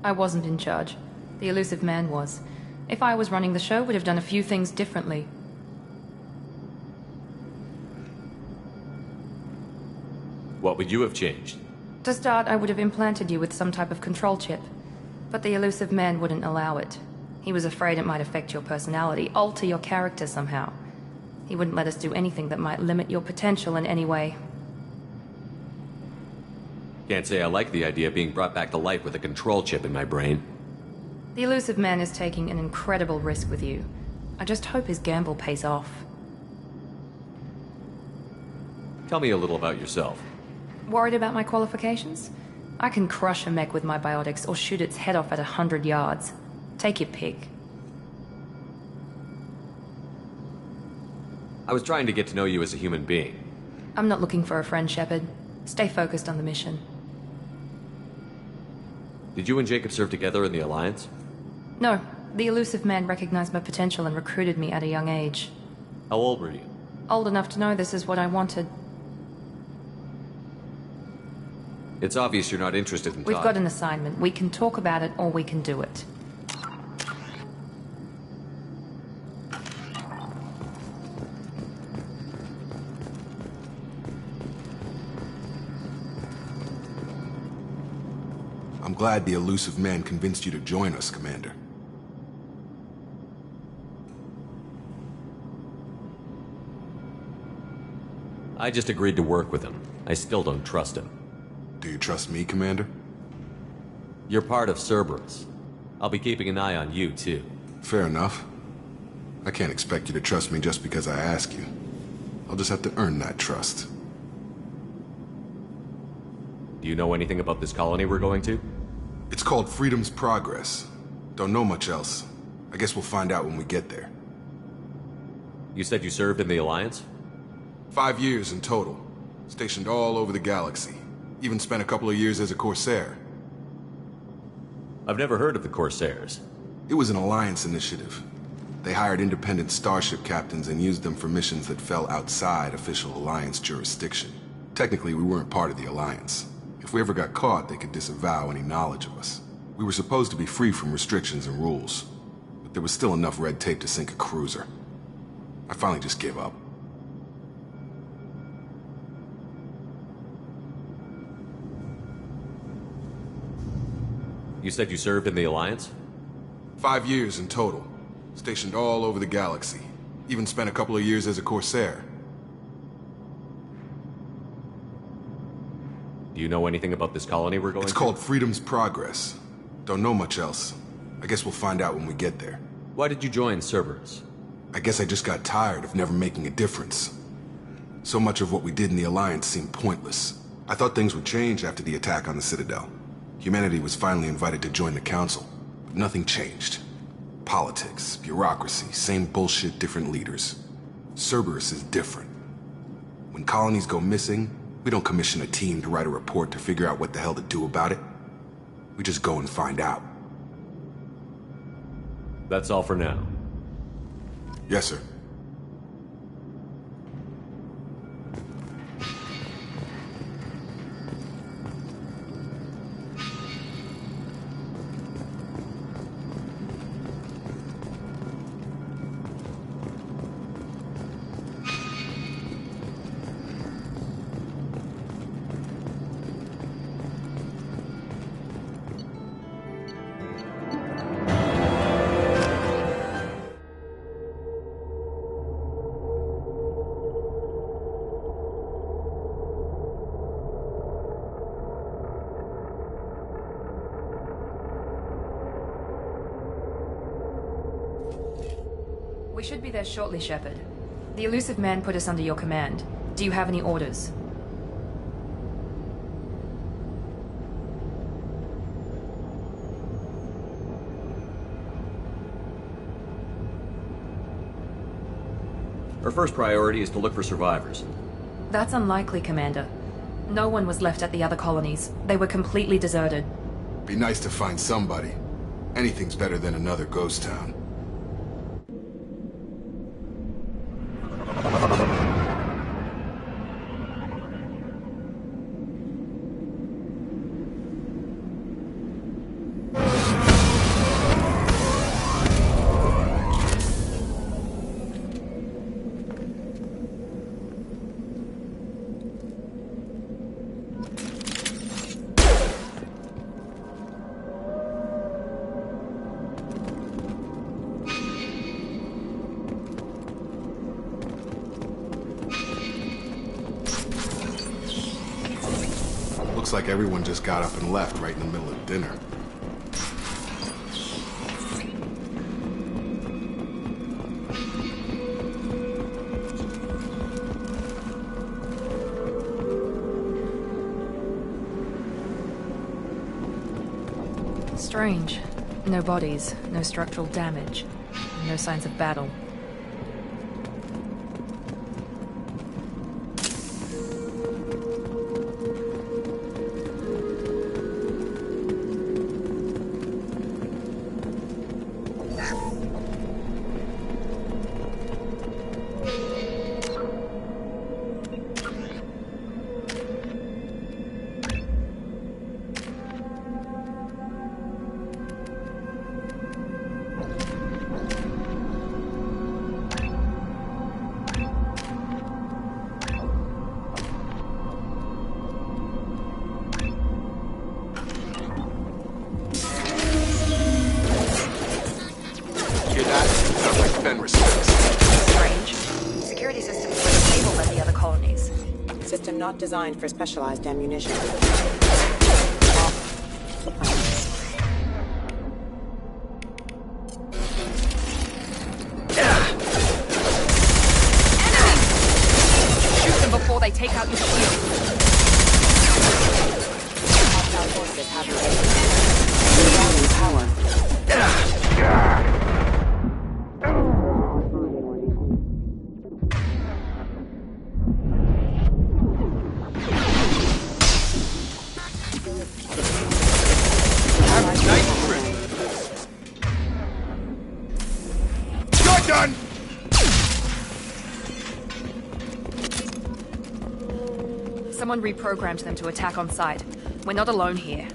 I wasn't in charge. The elusive man was. If I was running the show, would have done a few things differently. What would you have changed? To start, I would have implanted you with some type of control chip. But the elusive man wouldn't allow it. He was afraid it might affect your personality, alter your character somehow. He wouldn't let us do anything that might limit your potential in any way. Can't say I like the idea of being brought back to life with a control chip in my brain. The elusive man is taking an incredible risk with you. I just hope his gamble pays off. Tell me a little about yourself. Worried about my qualifications? I can crush a mech with my biotics or shoot its head off at 100 yards. Take your pick. I was trying to get to know you as a human being. I'm not looking for a friend, Shepard. Stay focused on the mission. Did you and Jacob serve together in the Alliance? No. The elusive man recognized my potential and recruited me at a young age. How old were you? Old enough to know this is what I wanted. It's obvious you're not interested in We've talking. got an assignment. We can talk about it or we can do it. I'm glad the elusive man convinced you to join us, Commander. I just agreed to work with him. I still don't trust him. Do you trust me, Commander? You're part of Cerberus. I'll be keeping an eye on you, too. Fair enough. I can't expect you to trust me just because I ask you. I'll just have to earn that trust. Do you know anything about this colony we're going to? It's called Freedom's Progress. Don't know much else. I guess we'll find out when we get there. You said you served in the Alliance? 5 years in total. Stationed all over the galaxy. Even spent a couple of years as a Corsair. I've never heard of the Corsairs. It was an Alliance initiative. They hired independent starship captains and used them for missions that fell outside official Alliance jurisdiction. Technically, we weren't part of the Alliance. If we ever got caught, they could disavow any knowledge of us. We were supposed to be free from restrictions and rules, but there was still enough red tape to sink a cruiser. I finally just gave up. You said you served in the Alliance? 5 years in total. Stationed all over the galaxy. Even spent a couple of years as a Corsair. Do you know anything about this colony we're going to? It's called Freedom's Progress. Don't know much else. I guess we'll find out when we get there. Why did you join Cerberus? I guess I just got tired of never making a difference. So much of what we did in the Alliance seemed pointless. I thought things would change after the attack on the Citadel. Humanity was finally invited to join the Council, but nothing changed. Politics, bureaucracy, same bullshit, different leaders. Cerberus is different. When colonies go missing, we don't commission a team to write a report to figure out what the hell to do about it. We just go and find out. That's all for now. Yes, sir. We should be there shortly, Shepard. The elusive man put us under your command. Do you have any orders? Our first priority is to look for survivors. That's unlikely, Commander. No one was left at the other colonies. They were completely deserted. Be nice to find somebody. Anything's better than another ghost town. Looks like everyone just got up and left right in the middle of dinner. Strange. No bodies, no structural damage, no signs of battle. Not designed for specialized ammunition. is happening. Regaining power. Done! Someone reprogrammed them to attack on sight. We're not alone here.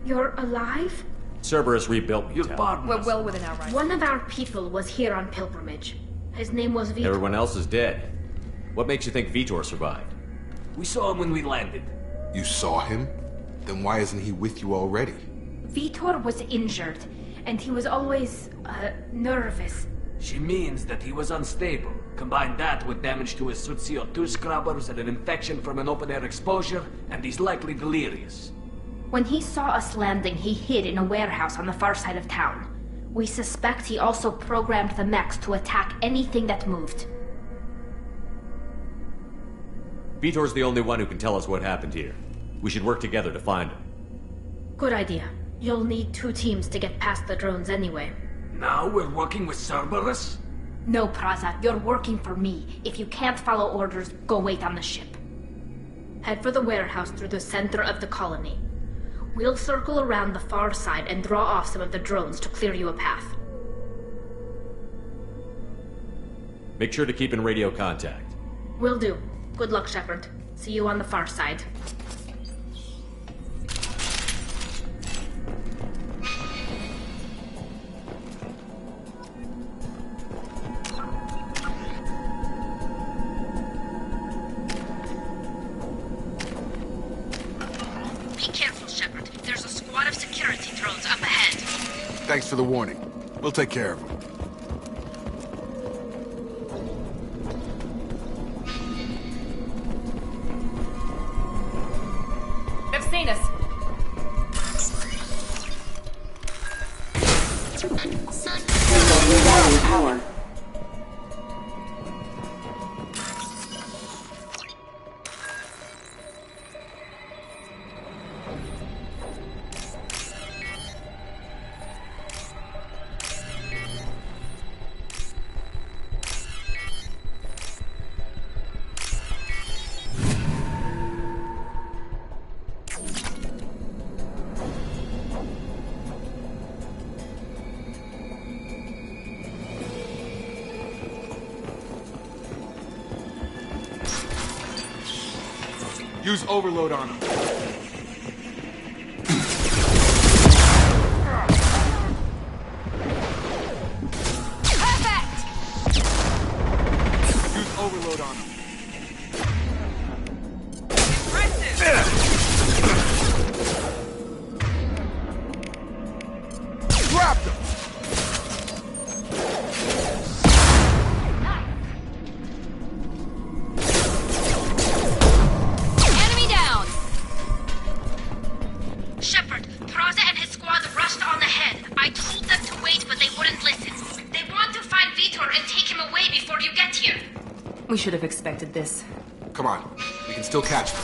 You're alive? Cerberus rebuilt me. We're well within our rights. One of our people was here on pilgrimage. His name was Vitor. Everyone else is dead. What makes you think Vitor survived? We saw him when we landed. You saw him? Then why isn't he with you already? Vitor was injured, and he was always, nervous. She means that he was unstable. Combine that with damage to his suit CO2 scrubbers and an infection from an open-air exposure, and he's likely delirious. When he saw us landing, he hid in a warehouse on the far side of town. We suspect he also programmed the mechs to attack anything that moved. Vitor's the only one who can tell us what happened here. We should work together to find him. Good idea. You'll need 2 teams to get past the drones anyway. Now we're working with Cerberus? No, Praza. You're working for me. If you can't follow orders, go wait on the ship. Head for the warehouse through the center of the colony. We'll circle around the far side and draw off some of the drones to clear you a path. Make sure to keep in radio contact. Will do. Good luck, Shepard. See you on the far side. Thanks for the warning. We'll take care of him. They've seen us. Regaining power. Use overload on him. Perfect! Use overload on him. Dropped him! We should have expected this. Come on, we can still catch them.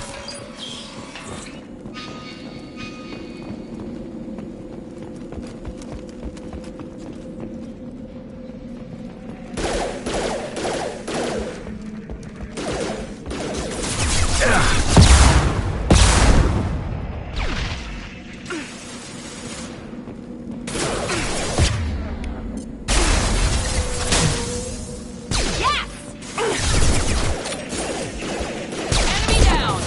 Enemy down!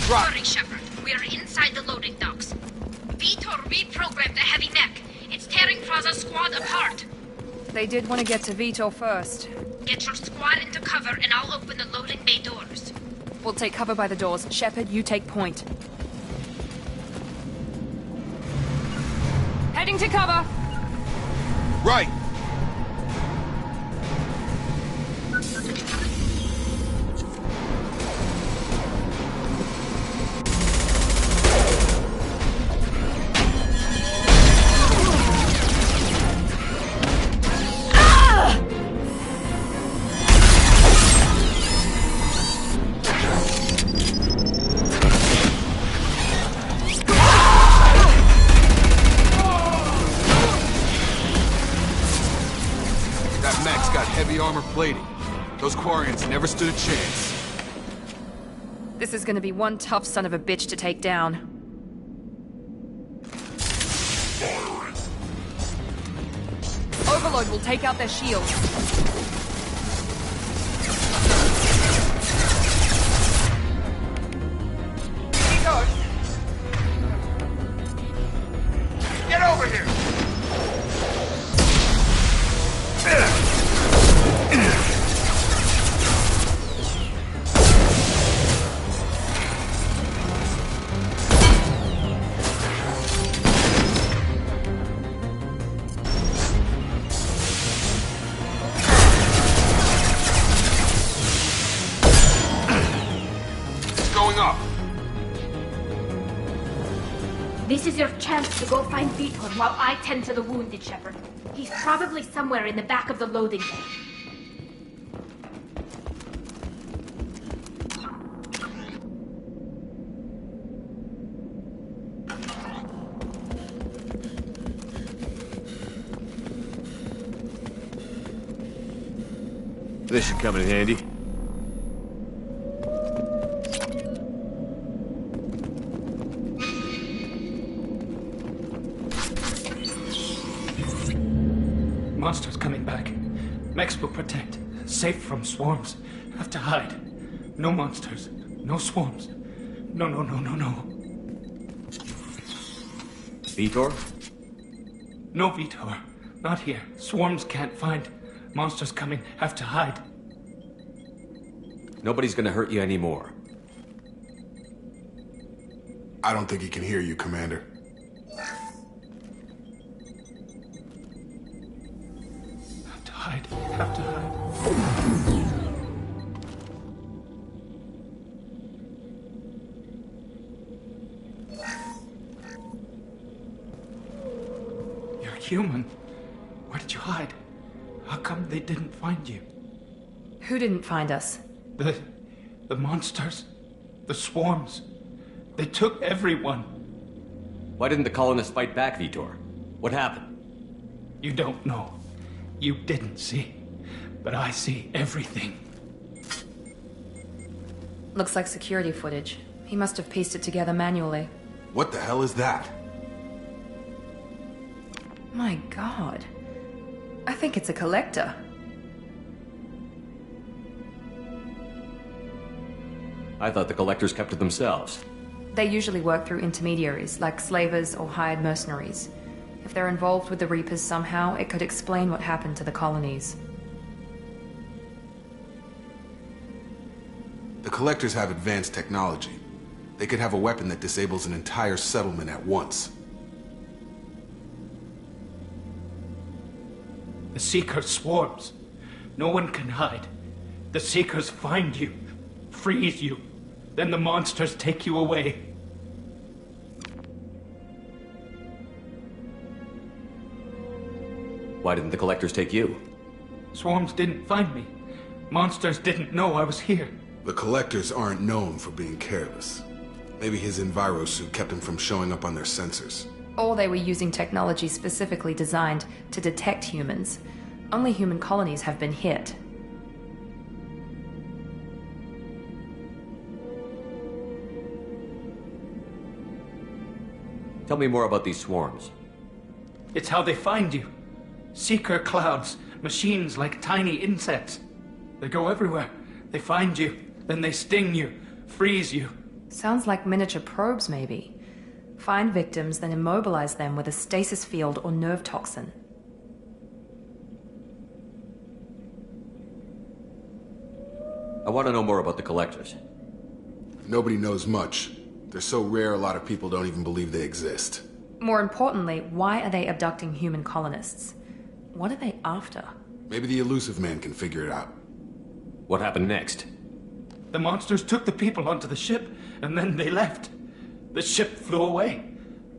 Sorry, Shepard. We are inside the loading docks. Vitor reprogrammed the heavy mech. It's tearing Praza's squad apart. They did want to get to Vitor first. Get your squad into cover and I'll open the loading bay doors. We'll take cover by the doors. Shepard, you take point. Heading to cover! Right! Armor plating. Those Quarians never stood a chance. This is gonna be one tough son of a bitch to take down. Overload will take out their shields. Get over here! This is your chance to go find Vitor while I tend to the wounded, Shepard. He's probably somewhere in the back of the loading bay. This should come in handy. Monsters coming back. Mechs will protect. Safe from swarms. Have to hide. No monsters. No swarms. No. Vitor? No Vitor. Not here. Swarms can't find. Monsters coming. Have to hide. Nobody's gonna hurt you anymore. I don't think he can hear you, Commander. Have to hide. You're human. Where did you hide? How come they didn't find you? Who didn't find us? The monsters. The swarms. They took everyone. Why didn't the colonists fight back, Vitor? What happened? You don't know. You didn't see. But I see everything. Looks like security footage. He must have pieced it together manually. What the hell is that? My God. I think it's a collector. I thought the collectors kept to themselves. They usually work through intermediaries, like slavers or hired mercenaries. If they're involved with the Reapers somehow, it could explain what happened to the colonies. The collectors have advanced technology. They could have a weapon that disables an entire settlement at once. The Seekers swarms. No one can hide. The Seekers find you, freeze you. Then the monsters take you away. Why didn't the collectors take you? Swarms didn't find me. Monsters didn't know I was here. The collectors aren't known for being careless. Maybe his enviro suit kept him from showing up on their sensors. Or they were using technology specifically designed to detect humans. Only human colonies have been hit. Tell me more about these swarms. It's how they find you. Seeker clouds, machines like tiny insects. They go everywhere. They find you, then they sting you, freeze you. Sounds like miniature probes, maybe. Find victims, then immobilize them with a stasis field or nerve toxin. I want to know more about the collectors. Nobody knows much. They're so rare, a lot of people don't even believe they exist. More importantly, why are they abducting human colonists? What are they after? Maybe the elusive man can figure it out. What happened next? The monsters took the people onto the ship, and then they left. The ship flew away.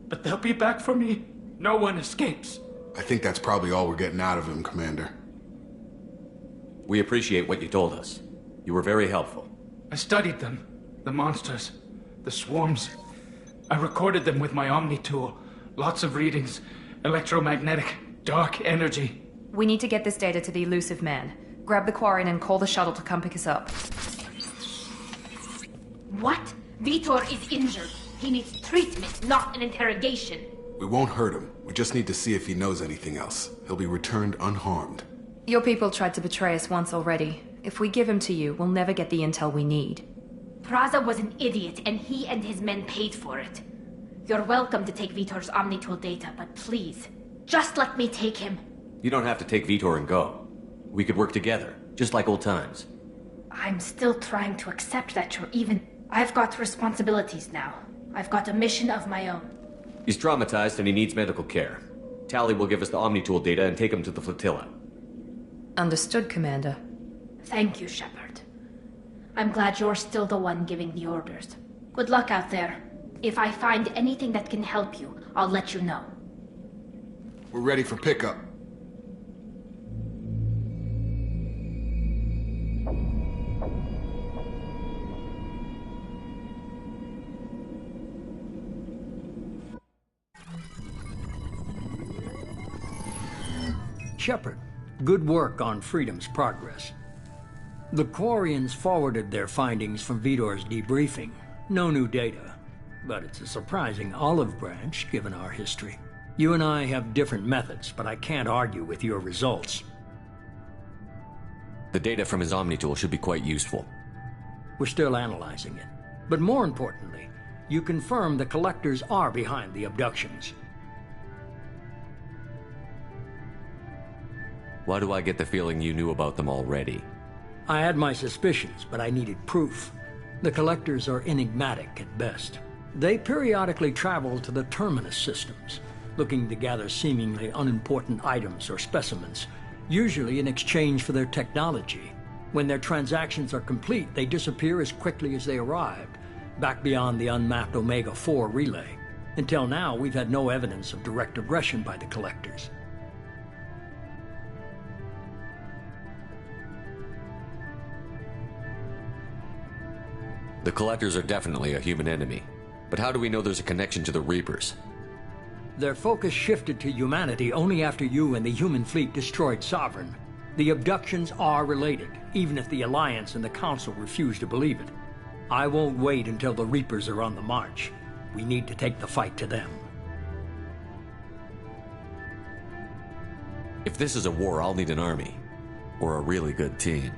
But they'll be back for me. No one escapes. I think that's probably all we're getting out of him, Commander. We appreciate what you told us. You were very helpful. I studied them. The monsters. The swarms. I recorded them with my Omni tool. Lots of readings. Electromagnetic. Dark energy. We need to get this data to the elusive man. Grab the Quarian and call the shuttle to come pick us up. What? Vitor is injured. He needs treatment, not an interrogation. We won't hurt him. We just need to see if he knows anything else. He'll be returned unharmed. Your people tried to betray us once already. If we give him to you, we'll never get the intel we need. Praza was an idiot, and he and his men paid for it. You're welcome to take Vitor's Omnitool data, but please, just let me take him. You don't have to take Vitor and go. We could work together, just like old times. I'm still trying to accept that you're even... I've got responsibilities now. I've got a mission of my own. He's traumatized and he needs medical care. Tally will give us the Omnitool data and take him to the flotilla. Understood, Commander. Thank you, Shepard. I'm glad you're still the one giving the orders. Good luck out there. If I find anything that can help you, I'll let you know. We're ready for pickup. Shepard, good work on Freedom's progress. The Quarians forwarded their findings from Vitor's debriefing. No new data, but it's a surprising olive branch given our history. You and I have different methods, but I can't argue with your results. The data from his Omnitool should be quite useful. We're still analyzing it. But more importantly, you confirm the collectors are behind the abductions. Why do I get the feeling you knew about them already? I had my suspicions, but I needed proof. The collectors are enigmatic at best. They periodically travel to the terminus systems, looking to gather seemingly unimportant items or specimens, usually in exchange for their technology. When their transactions are complete, they disappear as quickly as they arrived, back beyond the unmapped Omega-4 relay. Until now, we've had no evidence of direct aggression by the collectors. The Collectors are definitely a human enemy. But how do we know there's a connection to the Reapers? Their focus shifted to humanity only after you and the human fleet destroyed Sovereign. The abductions are related, even if the Alliance and the Council refuse to believe it. I won't wait until the Reapers are on the march. We need to take the fight to them. If this is a war, I'll need an army. Or a really good team.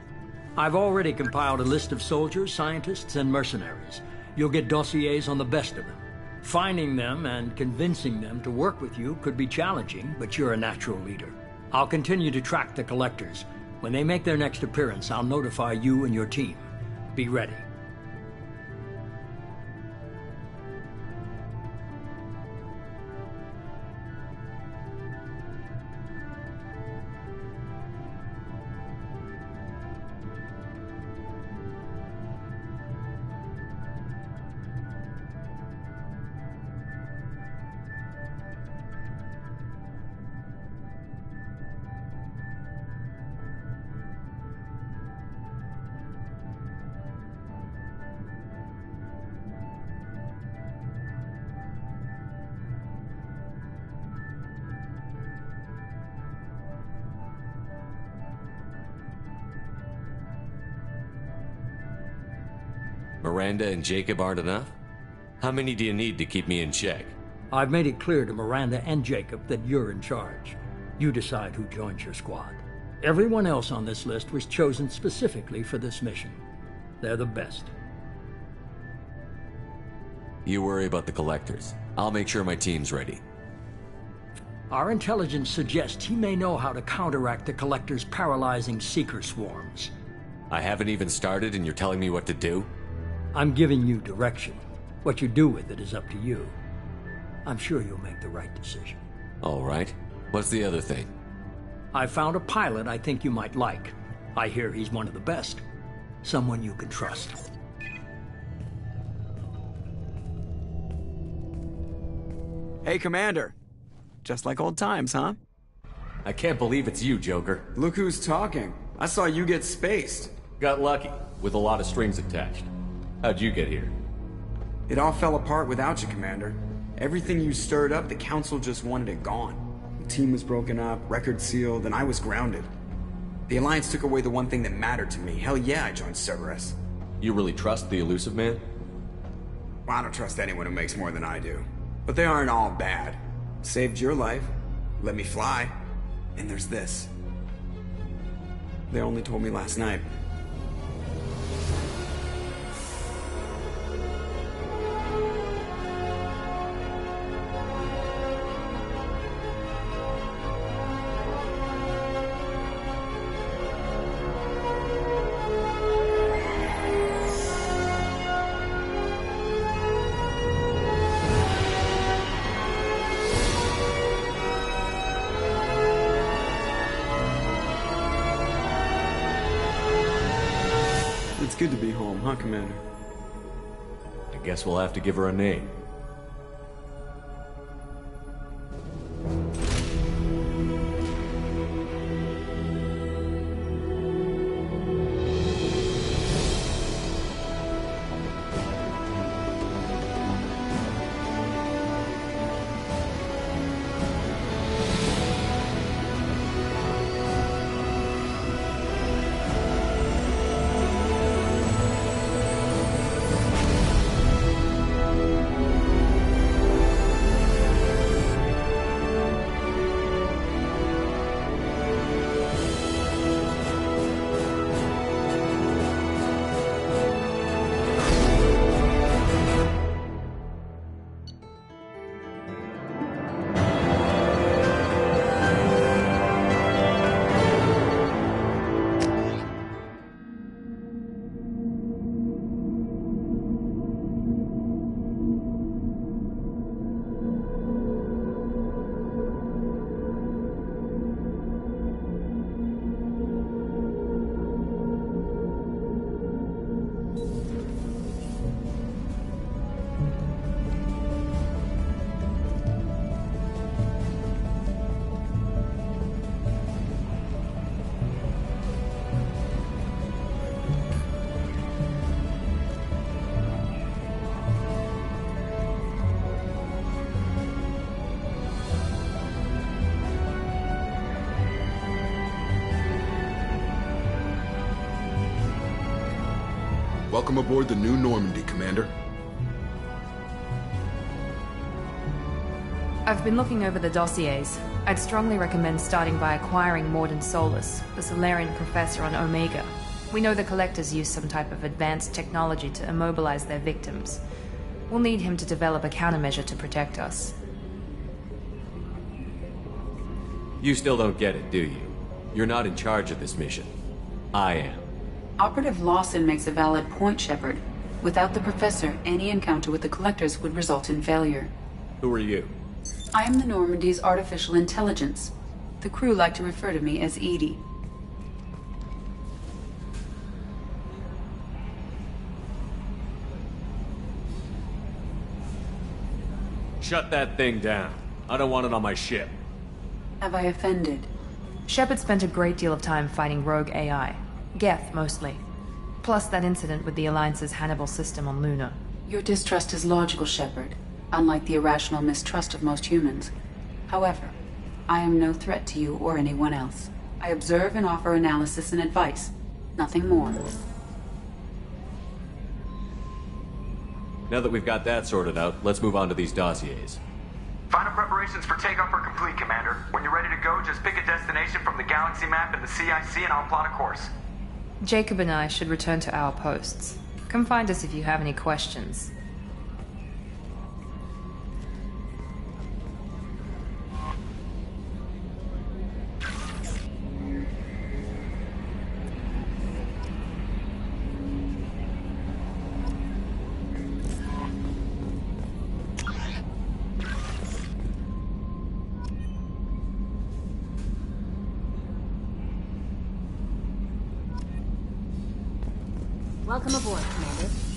I've already compiled a list of soldiers, scientists, and mercenaries. You'll get dossiers on the best of them. Finding them and convincing them to work with you could be challenging, but you're a natural leader. I'll continue to track the collectors. When they make their next appearance, I'll notify you and your team. Be ready. Miranda and Jacob aren't enough? How many do you need to keep me in check? I've made it clear to Miranda and Jacob that you're in charge. You decide who joins your squad. Everyone else on this list was chosen specifically for this mission. They're the best. You worry about the collectors. I'll make sure my team's ready. Our intelligence suggests he may know how to counteract the Collector's paralyzing seeker swarms. I haven't even started and you're telling me what to do? I'm giving you direction. What you do with it is up to you. I'm sure you'll make the right decision. All right. What's the other thing? I found a pilot I think you might like. I hear he's one of the best. Someone you can trust. Hey, Commander. Just like old times, huh? I can't believe it's you, Joker. Look who's talking. I saw you get spaced. Got lucky, with a lot of strings attached. How'd you get here? It all fell apart without you, Commander. Everything you stirred up, the Council just wanted it gone. The team was broken up, record sealed, and I was grounded. The Alliance took away the one thing that mattered to me. Hell yeah, I joined Cerberus. You really trust the Elusive Man? Well, I don't trust anyone who makes more than I do. But they aren't all bad. Saved your life, let me fly, and there's this. They only told me last night. It's good to be home, huh, Commander? I guess we'll have to give her a name. Welcome aboard the New Normandy, Commander. I've been looking over the dossiers. I'd strongly recommend starting by acquiring Morden Solus, the Solarian professor on Omega. We know the Collectors use some type of advanced technology to immobilize their victims. We'll need him to develop a countermeasure to protect us. You still don't get it, do you? You're not in charge of this mission. I am. Operative Lawson makes a valid point, Shepard. Without the Professor, any encounter with the Collectors would result in failure. Who are you? I am the Normandy's artificial intelligence. The crew like to refer to me as Edie. Shut that thing down. I don't want it on my ship. Have I offended? Shepard spent a great deal of time fighting rogue AI. Geth, mostly. Plus that incident with the Alliance's Hannibal system on Luna. Your distrust is logical, Shepard, unlike the irrational mistrust of most humans. However, I am no threat to you or anyone else. I observe and offer analysis and advice. Nothing more. Now that we've got that sorted out, let's move on to these dossiers. Final preparations for takeoff are complete, Commander. When you're ready to go, just pick a destination from the galaxy map and the CIC and I'll plot a course. Jacob and I should return to our posts. Come find us if you have any questions. Welcome aboard, Commander.